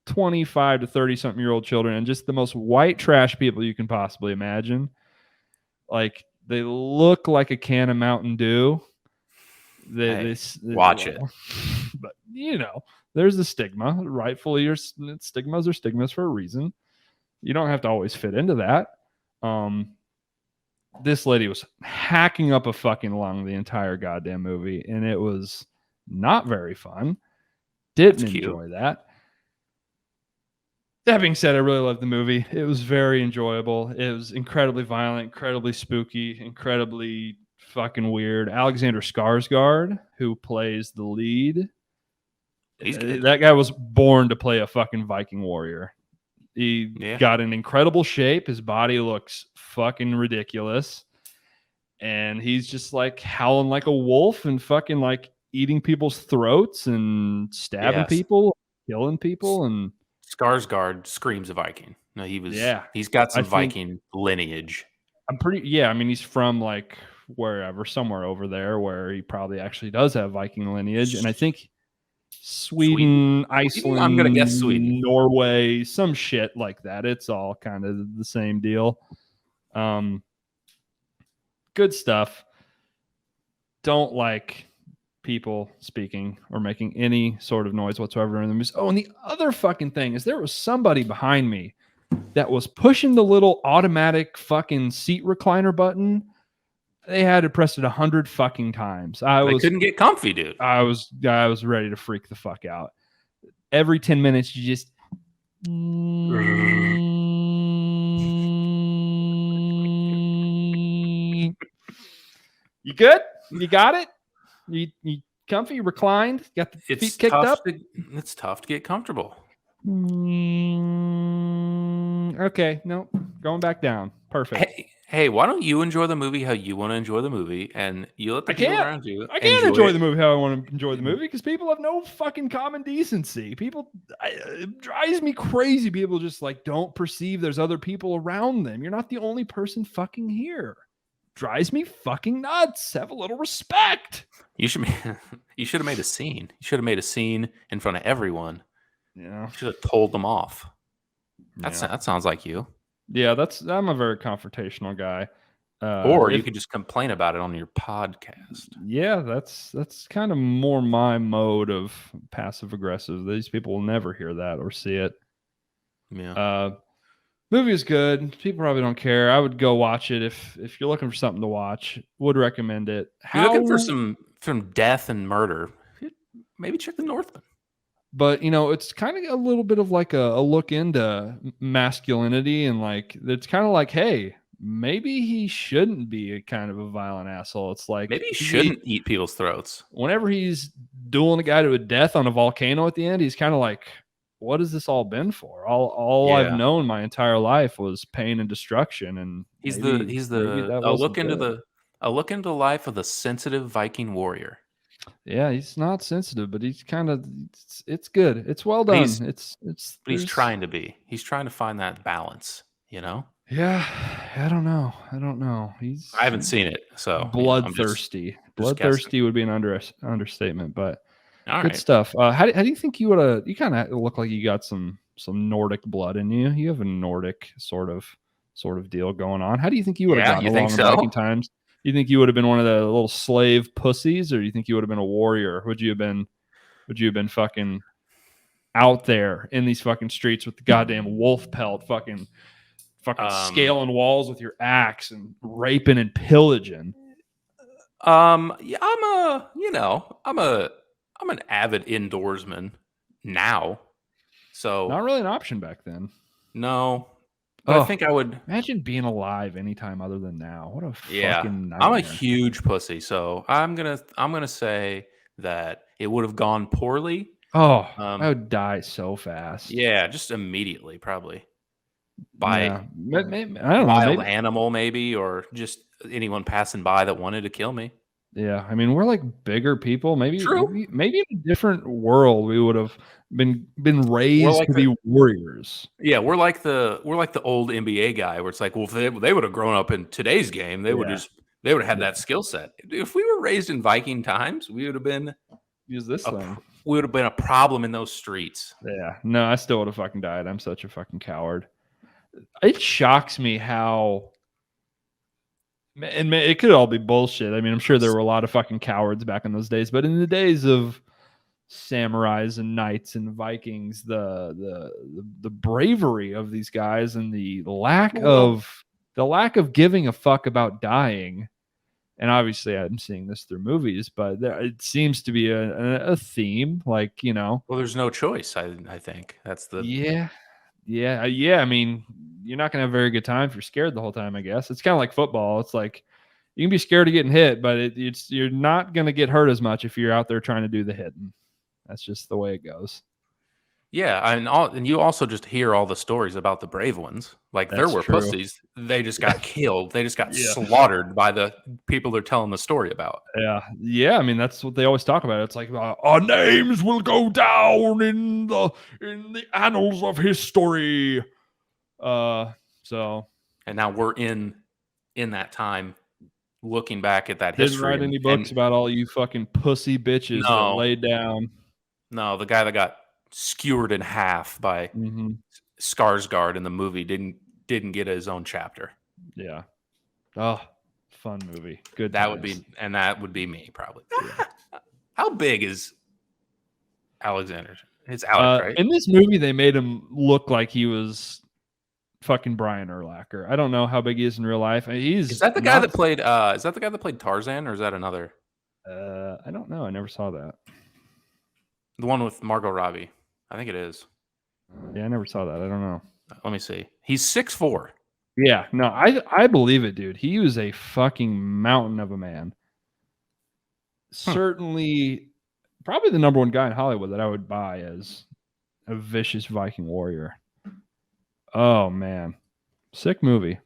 25 to 30 something year old children and just the most white trash people you can possibly imagine. They look like a can of Mountain Dew. Watch it. But there's the stigma. Rightfully, stigmas are stigmas for a reason. You don't have to always fit into that. This lady was hacking up a fucking lung the entire goddamn movie, and it was not very fun. Didn't enjoy that. That being said, I really loved the movie. It was very enjoyable. It was incredibly violent, incredibly spooky, incredibly fucking weird. Alexander Skarsgård, who plays the lead, he's good. That guy was born to play a fucking Viking warrior. He got in incredible shape. His body looks fucking ridiculous. And he's just howling like a wolf and fucking eating people's throats and stabbing Yes. people, killing people, and Skarsgård screams a Viking. No, he's got I some think Viking lineage. I'm pretty. Yeah, I mean, he's from like wherever, somewhere over there, where he probably actually does have Viking lineage, and I think Sweden, Iceland, I'm gonna guess Sweden. Norway, some shit like that. It's all kind of the same deal. Good stuff. Don't like people speaking or making any sort of noise whatsoever in the music. Oh, and the other fucking thing is there was somebody behind me that was pushing the little automatic fucking seat recliner button. They had to press it 100 fucking times. They couldn't get comfy, dude. I was ready to freak the fuck out. Every 10 minutes, you just. You good? You got it? You comfy, reclined, got the feet kicked up? It's tough to get comfortable. Okay, no, going back down. Perfect. Hey, why don't you enjoy the movie how you want to enjoy the movie, and you let the people around you. I can't enjoy the movie how I want to enjoy the movie because people have no fucking common decency. It drives me crazy. People just like don't perceive there's other people around them. You're not the only person fucking here. Drives me fucking nuts. Have a little respect. You should have made a scene. You should have made a scene in front of everyone. Yeah, you should have told them off. Yeah. That sounds like you. Yeah, I'm a very confrontational guy. Or you could just complain about it on your podcast. Yeah, that's kind of more my mode of passive aggressive. These people will never hear that or see it. Yeah. Movie is good. People probably don't care. I would go watch it if you're looking for something to watch. Would recommend it. If you're looking for some death and murder, maybe check the Northman. But it's kind of a little bit of like a look into masculinity, and like it's kind of like, hey, maybe he shouldn't be a kind of a violent asshole. It's like maybe he shouldn't eat people's throats. Whenever he's dueling a guy to a death on a volcano at the end, he's kind of like, what has this all been for? All I've known my entire life was pain and destruction, and he's a look into the life of the sensitive Viking warrior. Yeah, he's not sensitive, but he's kind of it's good. It's well done. But he's trying to be. He's trying to find that balance, Yeah, I don't know. I haven't seen it, so bloodthirsty. Bloodthirsty would be an understatement, but all good right. stuff. How do you think you would have? You kind of look like you got some Nordic blood in you. You have a Nordic sort of deal going on. How do you think you would have gotten along in Viking times? You think you would have been one of the little slave pussies, or do you think you would have been a warrior? Would you have been fucking out there in these fucking streets with the goddamn wolf pelt, fucking scaling walls with your axe and raping and pillaging? Yeah, I'm an avid indoorsman now. So not really an option back then. No. But I think I would imagine being alive anytime other than now. What a fucking nightmare. I'm a huge pussy, so I'm gonna say that it would have gone poorly. Oh, I would die so fast. Yeah, just immediately, probably by I don't know, wild animal, maybe, or just anyone passing by that wanted to kill me. Yeah, I mean, we're like bigger people. Maybe in a different world we would have been raised to be warriors. Yeah, we're like the old NBA guy where it's like, well, if they would have grown up in today's game, they would have had that skill set. If we were raised in Viking times, we would have been We would have been a problem in those streets. Yeah, no, I still would have fucking died. I'm such a fucking coward. It shocks me how. And it could all be bullshit. I mean, I'm sure there were a lot of fucking cowards back in those days, but in the days of samurais and knights and Vikings, the bravery of these guys and the lack of giving a fuck about dying. And obviously, I'm seeing this through movies, but it seems to be a theme. Like, well, there's no choice. I think that's the Yeah. I mean, you're not going to have a very good time if you're scared the whole time, I guess. It's kind of like football. It's like you can be scared of getting hit, but you're not going to get hurt as much if you're out there trying to do the hitting. That's just the way it goes. Yeah, and you also just hear all the stories about the brave ones. Like there That's were true. pussies. They just got killed. They just got Yeah. slaughtered by the people they're telling the story about. Yeah. I mean, that's what they always talk about. It's like our names will go down in the annals of history. So And now we're in that time looking back at that didn't history write any and books about all you fucking pussy bitches that no, laid down. no, the guy that got skewered in half by Mm-hmm. Skarsgård in the movie didn't get his own chapter. Yeah. Oh, fun movie. Good That times. would be me probably. Yeah. How big is Alexander? It's Alex, right? In this movie, they made him look like he was fucking Brian Urlacher. I don't know how big he is in real life. He's Is that the guy not. that played? Is that the guy that played Tarzan, or is that another? I don't know. I never saw that. The one with Margot Robbie. I think it is. Yeah, I never saw that. I don't know. Let me see. He's 6'4". Yeah, no, I believe it, dude. He was a fucking mountain of a man. Certainly, probably the number one guy in Hollywood that I would buy as a vicious Viking warrior. Oh man, sick movie.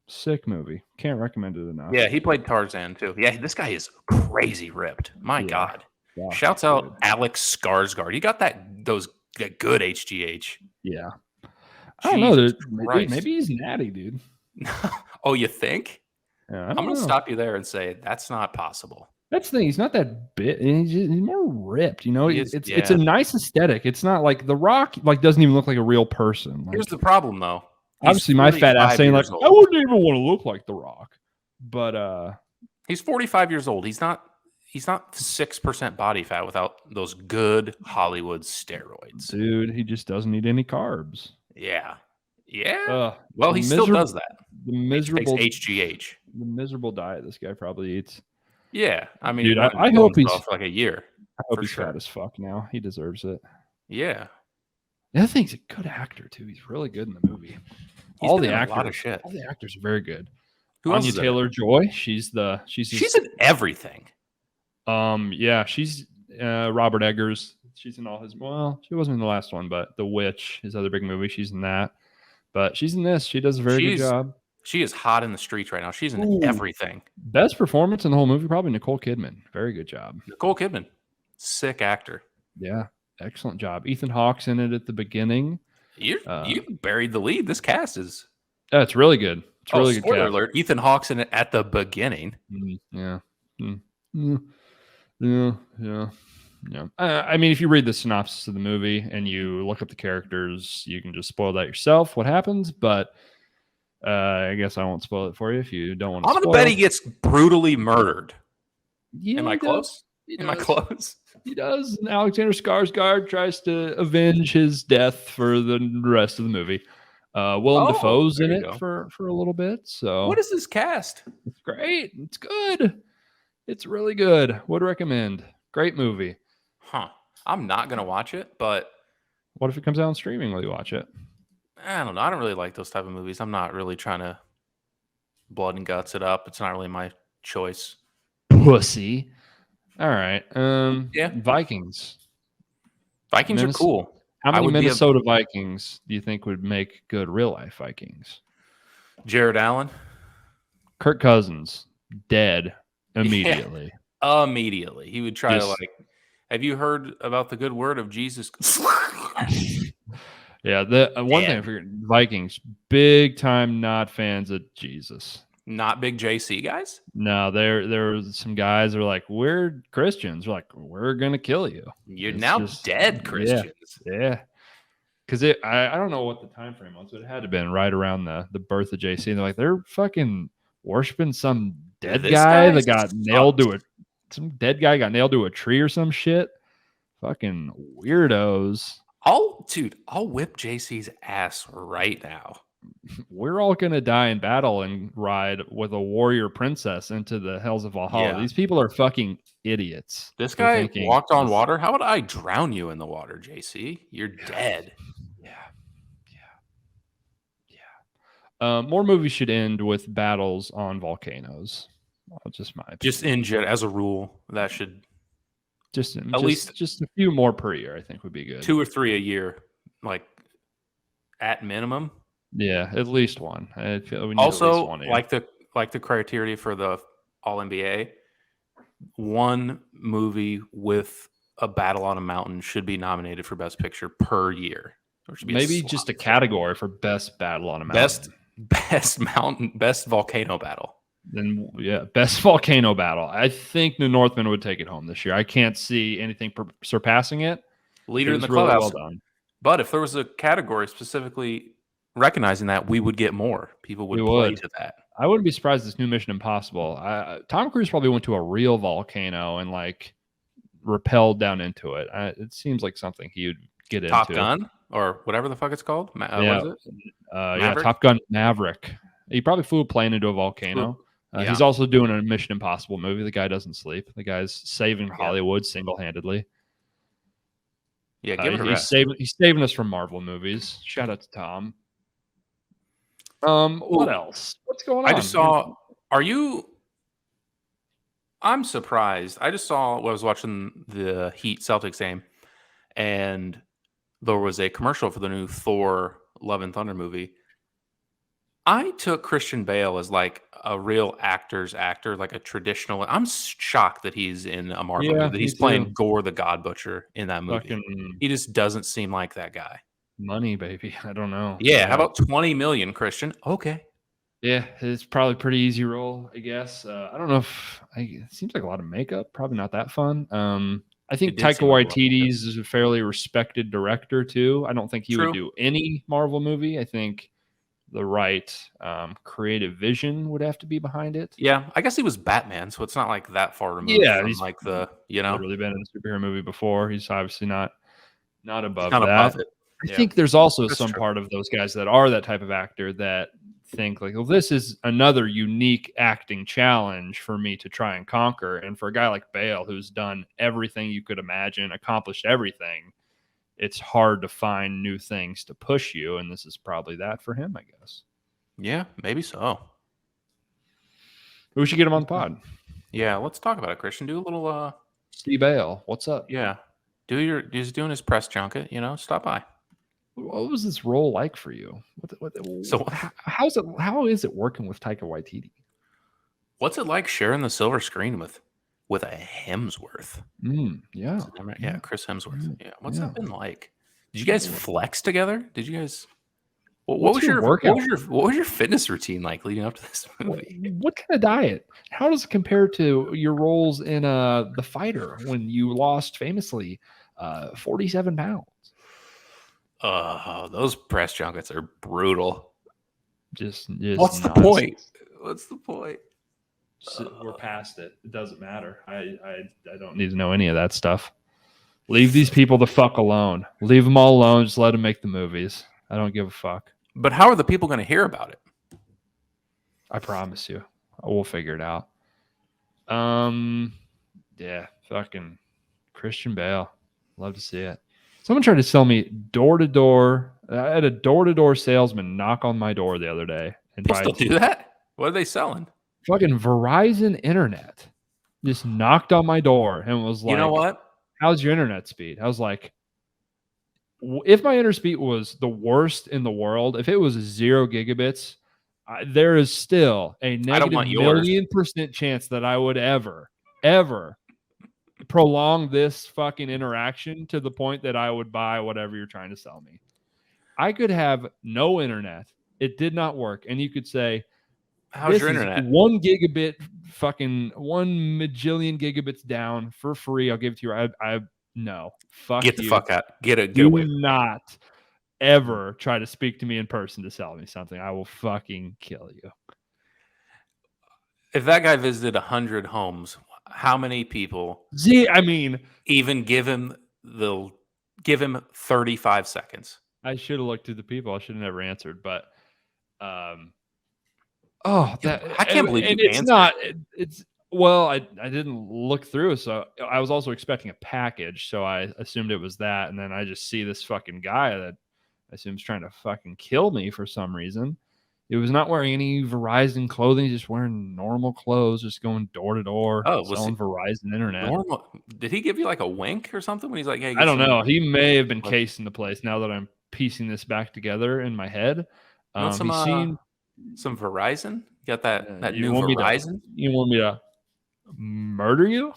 Sick movie. Can't recommend it enough. Yeah, he played Tarzan too. Yeah, this guy is crazy ripped. My God. Gosh, Shouts out dude. Alex Skarsgård. He got that good HGH. Yeah. I don't know. Jesus Dude, Christ. maybe he's natty, dude. Oh, you think? Yeah, I'm going to stop you there and say that's not possible. That's the thing. He's not that bit. He's more ripped. You know, it's a Yeah. nice aesthetic. It's not like The Rock. Like doesn't even look like a real person. Like, Here's the problem, though. He's obviously, my fat ass 45 saying like, years old. I wouldn't even want to look like The Rock. But He's 45 years old. He's not 6% body fat without those good Hollywood steroids. dude, he just doesn't eat any carbs. Yeah. Yeah. Well, Well, he still does that. The He miserable takes HGH. the miserable diet this guy probably eats. Yeah. I mean, Dude, he I hope he's for like a year. I hope for he's sure. fat as fuck now. He deserves it. Yeah. The other thing, he's a good actor too. He's really good in the movie. He's been in a lot of shit. All the actors are very good. Who else Anya is in it? Taylor-Joy. She's in everything. Yeah, she's Robert Eggers. She's in all his. Well, she wasn't in the last one, but The Witch, his other big movie. She's in that. But she's in this. She does a very good job. She is hot in the streets right now. She's in everything. Best performance in the whole movie, probably Nicole Kidman. Very good job. Nicole Kidman, sick actor. Yeah, excellent job. Ethan Hawke's in it at the beginning. You buried the lead. This cast is. It's really good. It's really good. Spoiler alert: Ethan Hawke's in it at the beginning. Yeah. Yeah. I mean, if you read the synopsis of the movie and you look up the characters, you can just spoil that yourself. What happens? But I guess I won't spoil it for you if you don't want to. I'm gonna bet he gets brutally murdered. Yeah, Am I close? Am I close? He does. And Alexander Skarsgård tries to avenge his death for the rest of the movie. Willem Dafoe's in it for a little bit. So what is this cast? It's great. It's good. It's really good. Would recommend. Great movie. Huh. I'm not gonna watch it, but what if it comes out on streaming? Will you watch it? I don't know. I don't really like those type of movies. I'm not really trying to blood and guts it up. It's not really my choice. Pussy. All right. Yeah. Vikings. Vikings are cool. How many Minnesota Vikings do you think would make good real life Vikings? Jared Allen. Kirk Cousins. Dead immediately. Yeah, immediately. He would try to like, have you heard about the good word of Jesus? Yeah, the one thing I figured, Vikings, big time not fans of Jesus. Not big JC guys? No, there were some guys that are like, we're Christians. We're like, we're gonna kill you. You're now dead Christians. Yeah. Because I don't know what the time frame was, but it had to have been right around the birth of JC. And they're like, they're fucking worshiping some dead guy that got nailed to some dead guy got nailed to a tree or some shit. Fucking weirdos. I'll whip JC's ass right now. We're all gonna die in battle and ride with a warrior princess into the hells of Valhalla. Yeah. These people are fucking idiots. This guy walked on water. How would I drown you in the water, JC? You're dead. Yeah. More movies should end with battles on volcanoes. Just my opinion. Just in as a rule, that should just a few more per year. I think would be good. 2 or 3 a year. like at minimum. Yeah, at least one. I feel we need at least Also, one. like the criteria for the All NBA, one movie with a battle on a mountain should be nominated for Best Picture per year. There should be Maybe just a category for best battle on a mountain. best volcano battle. Then yeah, best volcano battle. I think the Northman would take it home this year. I can't see anything surpassing it. Leader It in the was really clubhouse. well done. But if there was a category specifically recognizing that, we would get more. People would play to that. I wouldn't be surprised this new Mission Impossible. Tom Cruise probably went to a real volcano and like rappelled down into it. It seems like something he would get Top into. Gun or whatever the fuck it's called. Yeah. What is it? Yeah, Top Gun Maverick. He probably flew a plane into a volcano. Yeah. He's also doing a Mission Impossible movie. The guy doesn't sleep. The guy's saving Hollywood single-handedly. Yeah, give it a rest. He's saving us from Marvel movies. Shout out to Tom. What else? What's going on? I just saw. I'm surprised. I just saw. I was watching the Heat Celtics game, and there was a commercial for the new Thor: Love and Thunder movie. I took Christian Bale as like a real actor's actor, like a traditional. I'm shocked that he's in a Marvel movie, that he's playing Gore the God Butcher in that movie. He just doesn't seem like that guy. Money, baby. I don't know. Yeah, how about 20 million, Christian? Okay. Yeah, it's probably a pretty easy role, I guess. I don't know if it seems like a lot of makeup. Probably not that fun. I think Taika Waititi is a fairly respected director too. I don't think he would do any Marvel movie. I think the right creative vision would have to be behind it. Yeah, I guess he was Batman, so it's not like that far removed from he's like the, you know, literally been in a superhero movie before. He's obviously not above not that. above it. I think there's also some part of those guys that are that type of actor that think like, well, this is another unique acting challenge for me to try and conquer. And for a guy like Bale, who's done everything you could imagine, accomplished everything, it's hard to find new things to push you. And this is probably that for him, I guess. Yeah, maybe so. We should get him on the pod. Yeah, let's talk about it, Christian. Do a little Steve Bale, what's up? Yeah. He's doing his press junket, stop by. What was this role like for you? How is it working with Taika Waititi? What's it like sharing the silver screen with a Hemsworth? Yeah. Yeah, Chris Hemsworth. Yeah. What's that been like? Did you guys flex together? Did you guys what was your fitness routine like leading up to this movie? What kind of diet? How does it compare to your roles in The Fighter when you lost famously 47 pounds? Those press junkets are brutal. Just What's the point? What's the point? We're past it. It doesn't matter. I don't need to know any of that stuff. Leave these people the fuck alone. Leave them all alone. Just let them make the movies. I don't give a fuck. But how are the people going to hear about it? I promise you. We'll figure it out. Yeah, fucking Christian Bale. Love to see it. Someone tried to sell me door-to-door. I had a door-to-door salesman knock on my door the other day. And still do that? What are they selling? Fucking Verizon internet. Just knocked on my door and was like, you know what? How's your internet speed? I was like, if my internet speed was the worst in the world, if it was 0 gigabits, there is still a negative $1,000,000% chance that I would ever prolong this fucking interaction to the point that I would buy whatever you're trying to sell me. I could have no internet. It did not work. And you could say, how's your internet? 1 gigabit, fucking 1 majillion gigabits down for free. I'll give it to you. No. Fuck Get the fuck out. Get away. Do not ever try to speak to me in person to sell me something. I will fucking kill you. If that guy visited 100 homes, how many people even give him 35 seconds? I should have looked through the people. I should have never answered, but I can't believe you it's answered. Not it's well, I didn't look through, so I was also expecting a package, so I assumed it was that, and then I just see this fucking guy that I assume is trying to fucking kill me for some reason. He was not wearing any Verizon clothing, just wearing normal clothes, just going door to door, selling Verizon internet. Normal? Did he give you like a wink or something when he's like, "Hey"? I don't know. He may have been casing the place. Now that I'm piecing this back together in my head. You want He seemed. some Verizon? You got that You new want me to? Verizon? You want me to murder you?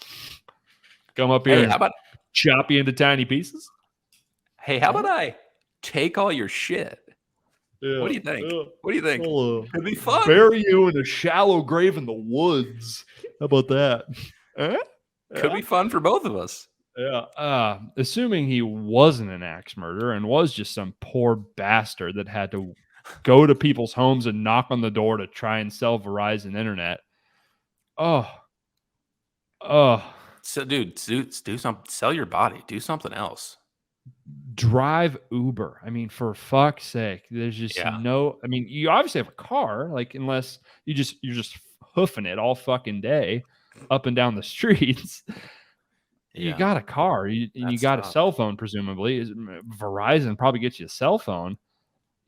Come up Hey, here how and about chop you into tiny pieces? I take all your shit? Yeah. What do you think? Yeah. What do you think? It'd be fun. Bury you in a shallow grave in the woods. How about that? Could be fun for both of us. Yeah. Assuming he wasn't an axe murderer and was just some poor bastard that had to go to people's homes and knock on the door to try and sell Verizon internet. Oh. So, dude, do something. Sell your body. Do something else. Drive Uber. I mean, for fuck's sake, there's just no. I mean, you obviously have a car, like unless you're just hoofing it all fucking day up and down the streets. You got a car, and you got a cell phone. Presumably, Verizon probably gets you a cell phone.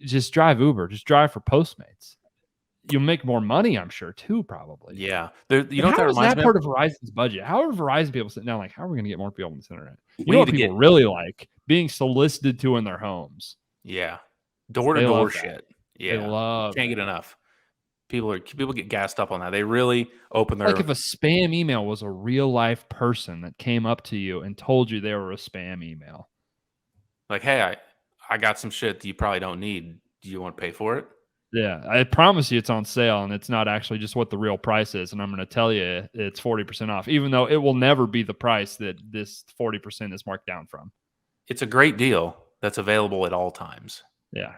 Just drive Uber. Just drive for Postmates. You'll make more money, I'm sure, too. Probably. Yeah. You know what how that is reminds that me part of? of Verizon's budget? How are Verizon people sitting down like, how are we going to get more people on this internet? You We know need what to people get- really like? Being solicited to in their homes. Yeah. Door to They door love that. shit. They Yeah. love Can't get that. enough. People get gassed up on that. They really open their Like if a spam email was a real life person that came up to you and told you they were a spam email. like, hey, I got some shit that you probably don't need. Do you want to pay for it? Yeah, I promise you it's on sale and it's not actually just what the real price is. And I'm going to tell you it's 40% off, even though it will never be the price that this 40% is marked down from. It's a great deal that's available at all times. Yeah,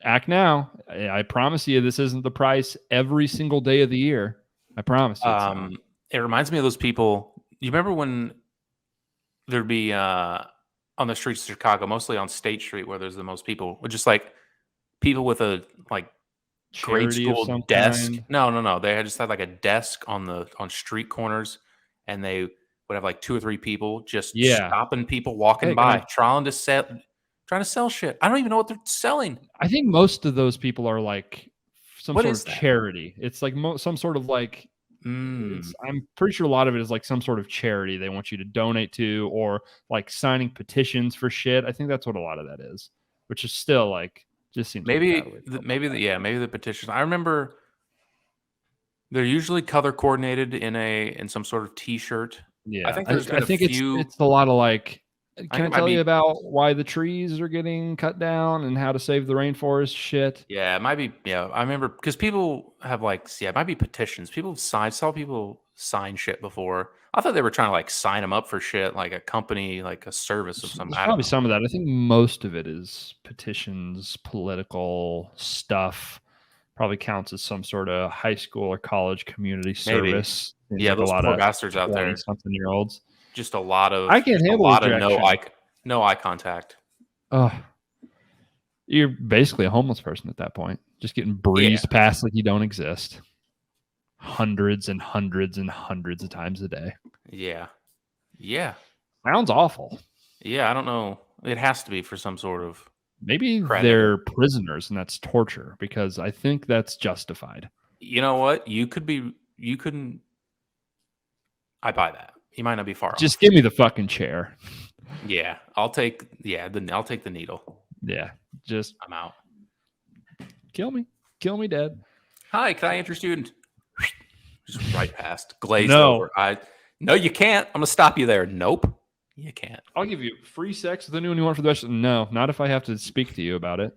act now. I promise you this isn't the price every single day of the year. I promise you it's not. It reminds me of those people. You remember when there'd be on the streets of Chicago, mostly on State Street, where there's the most people, with just like people with a like grade Charity of school some desk. kind. No. They had just had like a desk on street corners, and they would have like 2 or 3 people just stopping people walking by, trying to sell shit. I don't even know what they're selling. I think most of those people are like some What sort is of that? charity. It's like some sort of like. I'm pretty sure a lot of it is like some sort of charity they want you to donate to, or like signing petitions for shit. I think that's what a lot of that is, which is still like just seems maybe like maybe the petitions. I remember they're usually color coordinated in some sort of T-shirt. Yeah, I think there's been I think a few. it's a lot of like. I Can I think it might tell be- you about why the trees are getting cut down and how to save the rainforest? Shit. Yeah, it might be. Yeah, I remember because people have like, it might be petitions. People saw people sign shit before. I thought they were trying to like sign them up for shit, like a company, like a service of some. There's I don't probably know. some of that. I think most of it is petitions, political stuff. Probably counts as some sort of high school or college community service. Seems Yeah, like those a lot poor of bastards out there. something-year-olds. Just a lot of. I can't handle no eye contact. Oh, you're basically a homeless person at that point, just getting breezed past like you don't exist. Hundreds and hundreds and hundreds of times a day. Yeah. Sounds awful. Yeah, I don't know. It has to be for some sort of. Maybe predator. they're prisoners and that's torture, because I think that's justified. You know what? You couldn't. I buy that. You might not be far off. Just give me the fucking chair. Yeah, I'll take the needle. Yeah, just I'm out. kill me dead. Hi, can I interest you in? Just right past, glazed No. over. No, you can't. I'm gonna stop you there. Nope, you can't. I'll give you free sex with anyone you want for the rest. No, not if I have to speak to you about it.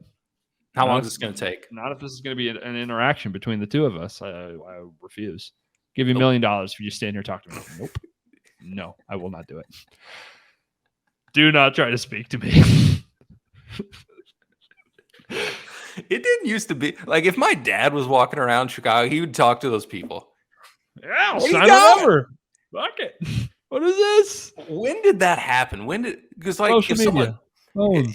How long is this gonna take? Not if this is going to be an interaction between the two of us. I refuse. Give you $1 million if you stand here talking to me. Nope. No, I will not do it. Do not try to speak to me. It didn't used to be like if my dad was walking around Chicago, he would talk to those people. Yeah, sign it over. Fuck it. What is this? When did that happen? Because like Social if media. someone,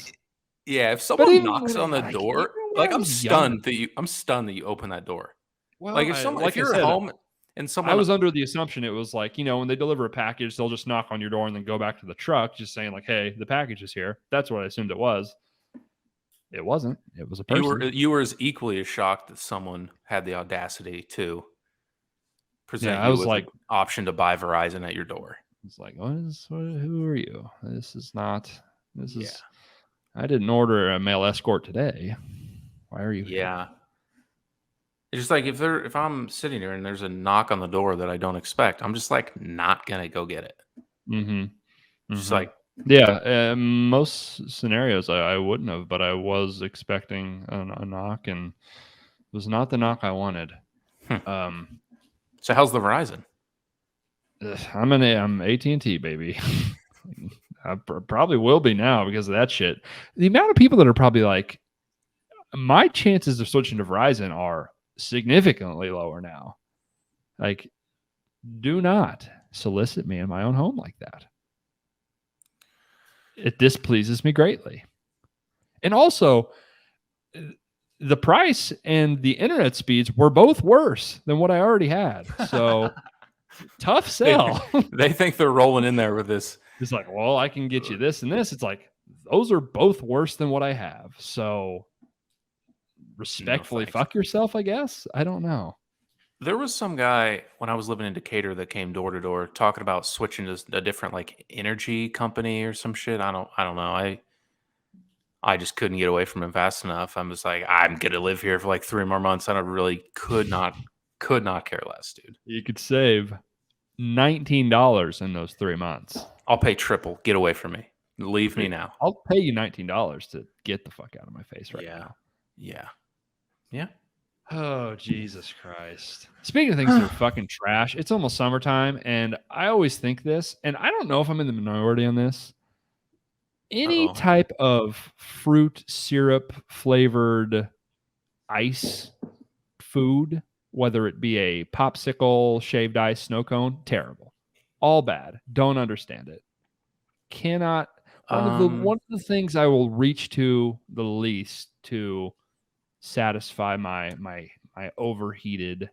if someone even knocks on the door, like I'm stunned that you open that door. Well, Like if you're at home and someone, I was under the assumption it was like, when they deliver a package, they'll just knock on your door and then go back to the truck, just saying like, "Hey, the package is here." That's what I assumed it was. It wasn't. It was a person. you were as equally as shocked that someone had the audacity to present I you was with like, an option to buy Verizon at your door. It's like, who are you? This is not. This is. I didn't order a male escort today. Why are you here? Yeah. It's just like if I'm sitting here and there's a knock on the door that I don't expect, I'm just like not gonna go get it. Just like yeah, most scenarios I wouldn't have, but I was expecting a knock, and it was not the knock I wanted. So how's the Verizon? I'm AT&T, baby. I probably will be now because of that shit. The amount of people that are probably like, my chances of switching to Verizon are significantly lower now. Like, do not solicit me in my own home like that. It displeases me greatly. And also, the price and the internet speeds were both worse than what I already had. So tough sell. They think they're rolling in there with this. It's like, well, I can get you this and this. It's like, those are both worse than what I have. So respectfully fuck yourself, I guess. I don't know. There was some guy when I was living in Decatur that came door to door talking about switching to a different like energy company or some shit. I don't know. I just couldn't get away from him fast enough. I'm just like, I'm gonna live here for like 3 more months. I don't really could not care less, dude. You could save $19 in those 3 months. I'll pay triple. Get away from me. Leave me now. I'll pay you $19 to get the fuck out of my face right now. Yeah. Oh, Jesus Christ. Speaking of things that are fucking trash, it's almost summertime, and I always think this, and I don't know if I'm in the minority on this. Any type of fruit syrup flavored ice food, whether it be a popsicle, shaved ice, snow cone, terrible. All bad. Don't understand it. Cannot. One of the things I will reach to the least to satisfy my overheated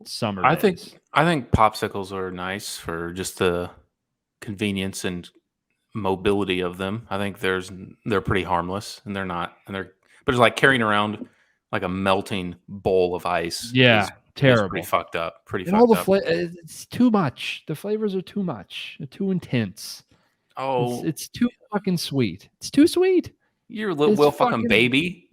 summer days. I think popsicles are nice for just the convenience and mobility of them. I think they're pretty harmless, and but it's like carrying around like a melting bowl of ice. Yeah, terrible. Pretty fucked up. It's too much. The flavors are too much. They're too intense. Oh, it's too fucking sweet. It's too sweet. You're a little fucking baby.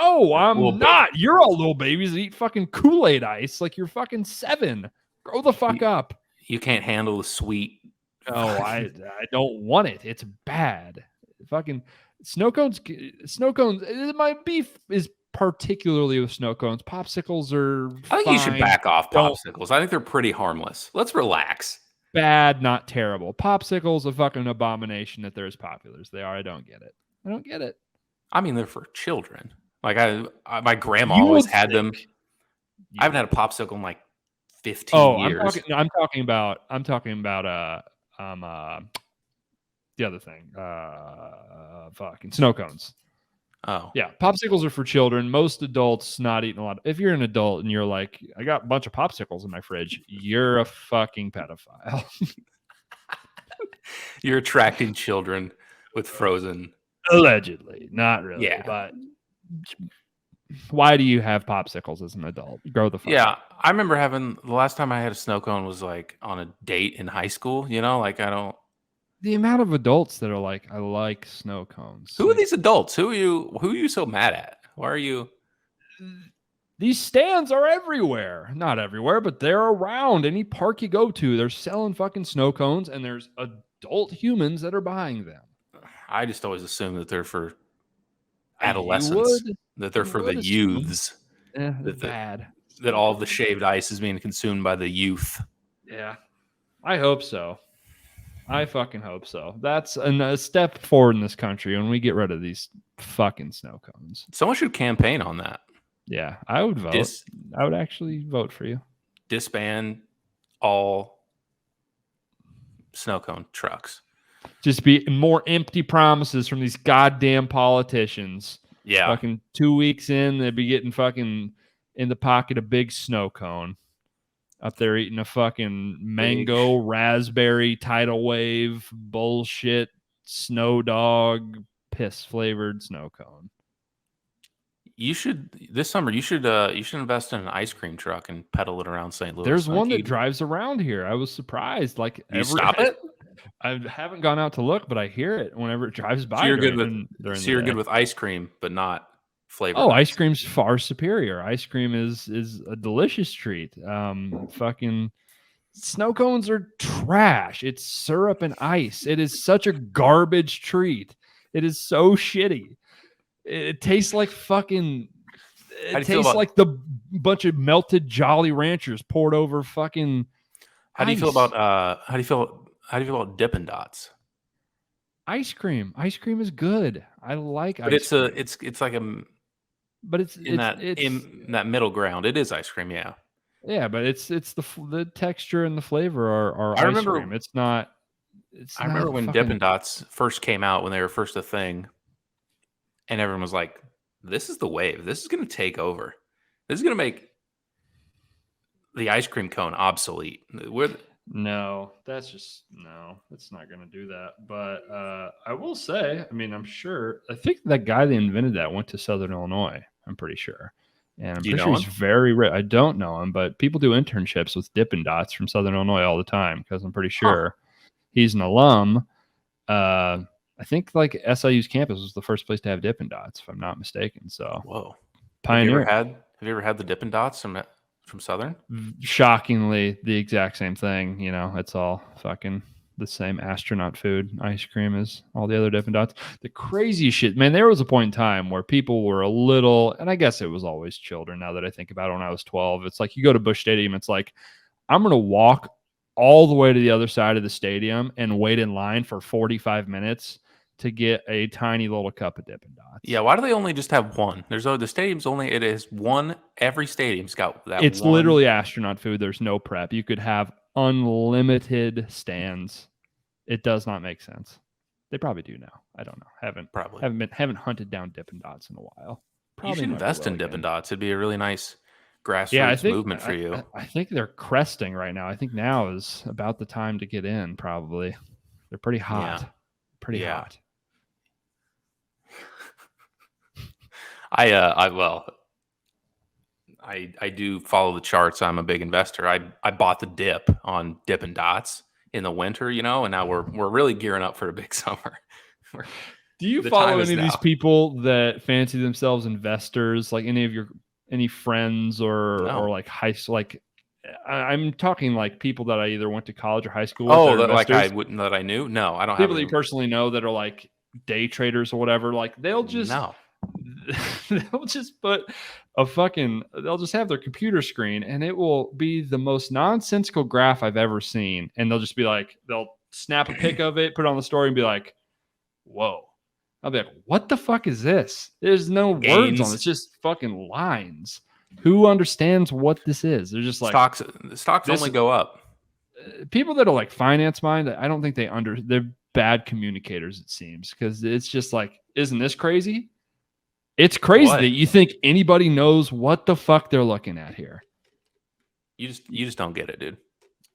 No, I'm not. You're all little babies that eat fucking Kool-Aid ice like you're fucking 7. Grow the fuck up. You can't handle the sweet. Oh, I don't want it. It's bad. Fucking snow cones. My beef is particularly with snow cones. Popsicles are I think you should back off popsicles. I think they're pretty harmless. Let's relax. Bad, not terrible. Popsicles, a fucking abomination that they're as popular as they are. I don't get it. I mean, they're for children. Like my grandma always had them. I haven't had a popsicle in like 15 years. I'm talking about the other thing. Fucking snow cones. Oh. Yeah, popsicles are for children. Most adults not eating a lot. If you're an adult and you're like, I got a bunch of popsicles in my fridge, you're a fucking pedophile. You're attracting children with frozen. Allegedly. Not really. Yeah. But why do you have popsicles as an adult? Grow the fuck up. I remember having the last time I had a snow cone was like on a date in high school. You know, like I don't. The amount of adults that are like, I like snow cones. Who are these adults? Who are you so mad at? Why are you? These stands are everywhere. Not everywhere, but they're around. Any park you go to, they're selling fucking snow cones, and there's adult humans that are buying them. I just always assume that they're for adolescents, that they're for the youths. Bad. That all of the shaved ice is being consumed by the youth. Yeah. I hope so. I fucking hope so. That's a step forward in this country when we get rid of these fucking snow cones. Someone should campaign on that. Yeah, I would vote. I would actually vote for you. Disband all snow cone trucks. Just be more empty promises from these goddamn politicians. Yeah. Fucking 2 weeks in, they'd be getting fucking in the pocket a big snow cone. Up there eating a fucking mango, raspberry, tidal wave, bullshit, snow dog, piss flavored snow cone. This summer you should invest in an ice cream truck and pedal it around St. Louis. There's one that drives around here. I was surprised. Like stop it? I haven't gone out to look, but I hear it whenever it drives by. So you're good during the day. good with ice cream, but not flavored Oh, ice ice. cream's far superior. Ice cream is a delicious treat. Fucking snow cones are trash. It's syrup and ice. It is such a garbage treat. It is so shitty. It tastes like fucking. How do It you feel tastes about like the bunch of melted Jolly Ranchers poured over fucking. how do you feel Ice. about how do you feel about Dippin' Dots? Ice cream. Ice cream is good. I like But ice cream. it's like But in that middle ground. It is ice cream, yeah. yeah, but it's the texture and the flavor are I ice cream. remember It's I remember not when fucking. Dippin' Dots first came out, when they were first a thing, and everyone was like, "This is the wave. This is going to take over. This is going to make the ice cream cone obsolete." No, that's not going to do that. But I will say, I mean, I think that guy that invented that went to Southern Illinois. I'm pretty sure. And I'm Do you pretty know sure he's him? very rich. I don't know him, but people do internships with Dippin' Dots from Southern Illinois all the time because I'm pretty Huh. sure he's an alum. I think like SIU's campus was the first place to have Dippin' Dots, if I'm not mistaken. So Whoa. pioneer. Have you ever had the Dippin' Dots from Southern? Shockingly, the exact same thing. You know, it's all fucking the same astronaut food ice cream as all the other Dippin' Dots. The crazy shit, man. There was a point in time where people were a little, and I guess it was always children. Now that I think about it, when I was 12, it's like you go to Busch Stadium. It's like I'm gonna walk all the way to the other side of the stadium and wait in line for 45 minutes to get a tiny little cup of Dippin' Dots. Yeah, why do they only just have one? The stadium's only it is one. Every stadium's got that. It's one. literally astronaut food. There's no prep. You could have unlimited stands. It does not make sense. They probably do now. I don't know. Haven't hunted down Dippin' Dots in a while. Probably you should never invest will in Dippin' again. Dots. It'd be a really nice grassroots movement for you. I think they're cresting right now. I think now is about the time to get in. Probably. They're pretty hot. Yeah. Pretty hot. I do follow the charts. I'm a big investor. I bought the dip on Dippin' Dots in the winter, and now we're really gearing up for a big summer. Do you follow any of these people that fancy themselves investors? Like any friends or like high school? Like I'm talking like people that I either went to college or high school with. Oh, that I knew? No, I don't have people that you personally know that are like day traders or whatever. Like they'll just they'll just put they'll just have their computer screen and it will be the most nonsensical graph I've ever seen. And they'll just be like, they'll snap a pic of it, put it on the story and be like, whoa. I'll be like, what the fuck is this? There's no words on it. It's just fucking lines. Who understands what this is? They're just like stocks only go up. People that are like finance minded, I don't think they're bad communicators, it seems, because it's just like, isn't this crazy? It's crazy that you think anybody knows what the fuck they're looking at here. You just don't get it, dude.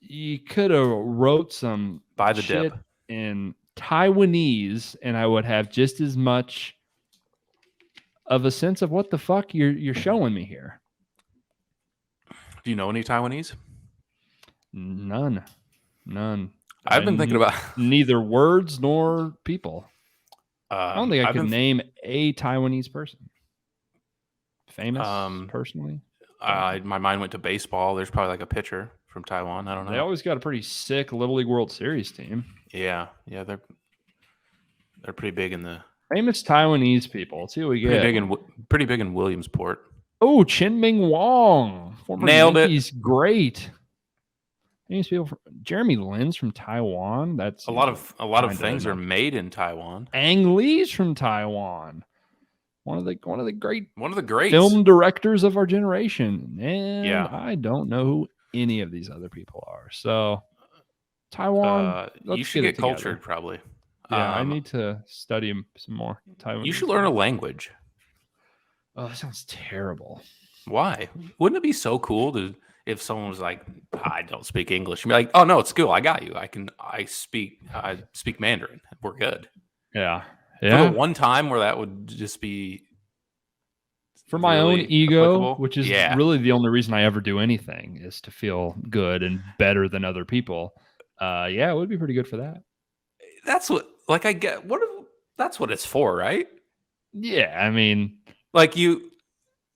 You could have wrote some buy the shit dip in Taiwanese, and I would have just as much of a sense of what the fuck you're showing me here. Do you know any Taiwanese? None. I've been thinking about neither words nor people. I don't think I could name a Taiwanese person. Famous, personally. My mind went to baseball. There's probably like a pitcher from Taiwan. I don't know. They always got a pretty sick Little League World Series team. Yeah, they're pretty big in the famous Taiwanese people. Let's see what we get. Pretty big in Williamsport. Oh, Chen-Ming Wong, former Nailed Yankees, it. Great. Jeremy Lin's from Taiwan. That's a lot of things are made in Taiwan. Ang Lee's from Taiwan. One of the great film directors of our generation. And I don't know who any of these other people are. So Taiwan, you should get cultured probably. Yeah, I need to study some more Taiwan. You should learn a language. Oh, that sounds terrible. Why? Wouldn't it be so cool if someone was like, I don't speak English, you'd be like, oh no, it's cool. I got you. I speak Mandarin. We're good. Yeah. For the one time where that would just be for my own ego, which is really the only reason I ever do anything is to feel good and better than other people. It would be pretty good for that. that's what, like, I get that's what it's for, right? Yeah, I mean, Like you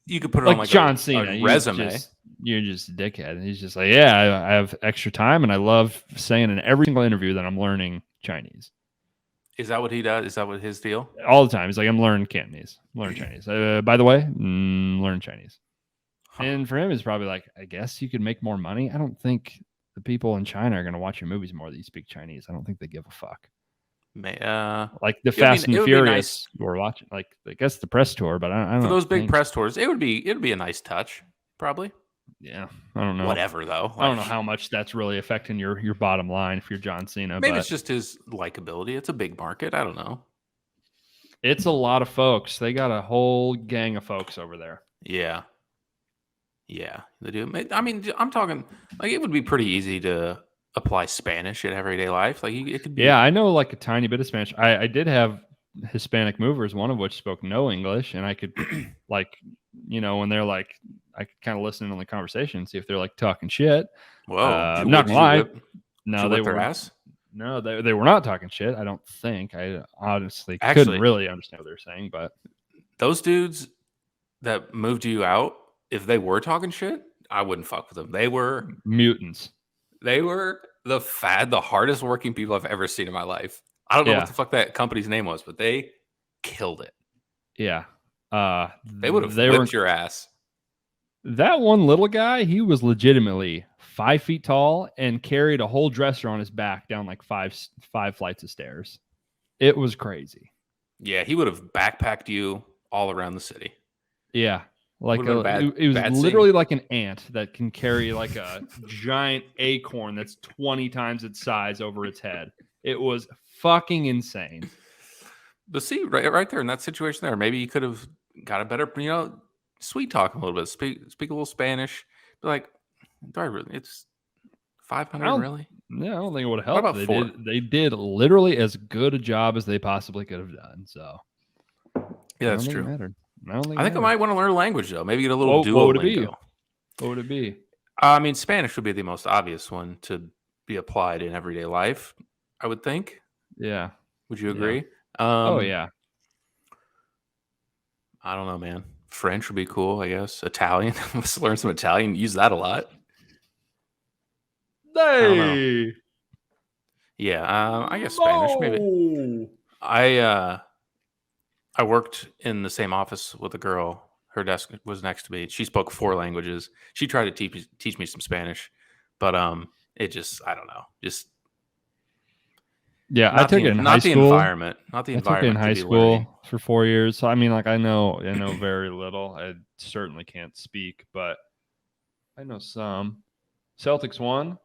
could put it on like like John a Cena, resume. you're just a dickhead. He's just like, yeah, I have extra time, and I love saying in every single interview that I'm learning Chinese Is that what he does? Is that what his deal? all the time. He's like, I'm learning Cantonese, I'm learning Chinese. By the way, learn Chinese. Huh. And for him, it's probably like, I guess you could make more money. I don't think the people in China are going to watch your movies more that you speak Chinese. I don't think they give a fuck. Like the Fast and the Furious we're watching, like I guess the press tour, but I don't for those big think. press tours. It'd be a nice touch, probably. Yeah, I don't know. Whatever though, I don't know how much that's really affecting your bottom line if you're John Cena. Maybe but it's just his likability. It's a big market. I don't know. it's a lot of folks. They got a whole gang of folks over there. Yeah, they do. I mean, I'm talking like it would be pretty easy to apply Spanish in everyday life. Like it could be. Yeah, I know like a tiny bit of Spanish. I did have Hispanic movers, one of which spoke no English, and I could like, when they're like, I could kind of listen in on the conversation, see if they're like talking shit. Whoa, I'm not gonna lie. No, they their were. ass? No, they were not talking shit. I don't think. I honestly Actually, couldn't really understand what they're saying, but those dudes that moved you out, if they were talking shit, I wouldn't fuck with them. They were mutants. They were the hardest working people I've ever seen in my life. I don't know what the fuck that company's name was, but they killed it. Yeah. They would have whipped your ass. That one little guy, he was legitimately 5 feet tall and carried a whole dresser on his back down like five flights of stairs. It was crazy. Yeah, he would have backpacked you all around the city. Yeah. Like it was literally like an ant that can carry like a giant acorn that's 20 times its size over its head. It was fucking insane. But see, right there in that situation there, maybe you could have got a better, sweet talk a little bit, speak a little Spanish. Be like, do I really? It's 500, really? No, I don't think it would have helped. What about they did literally as good a job as they possibly could have done. So yeah, that's true. I think I might want to learn a language though. Maybe get a little Duolingo. What would it be? I mean, Spanish would be the most obvious one to be applied in everyday life, I would think. Yeah. Would you agree? Yeah. Yeah. I don't know, man. French would be cool, I guess. Italian. Let's learn some Italian. Use that a lot. Hey. Yeah, I guess Spanish, maybe. I worked in the same office with a girl. Her desk was next to me. She spoke 4 languages. She tried to teach me some Spanish, but it just, I don't know. Just I took it in high school. Not the environment. I took it in high school for 4 years. So I mean, like I know very little. I certainly can't speak, but I know some. Celtics won.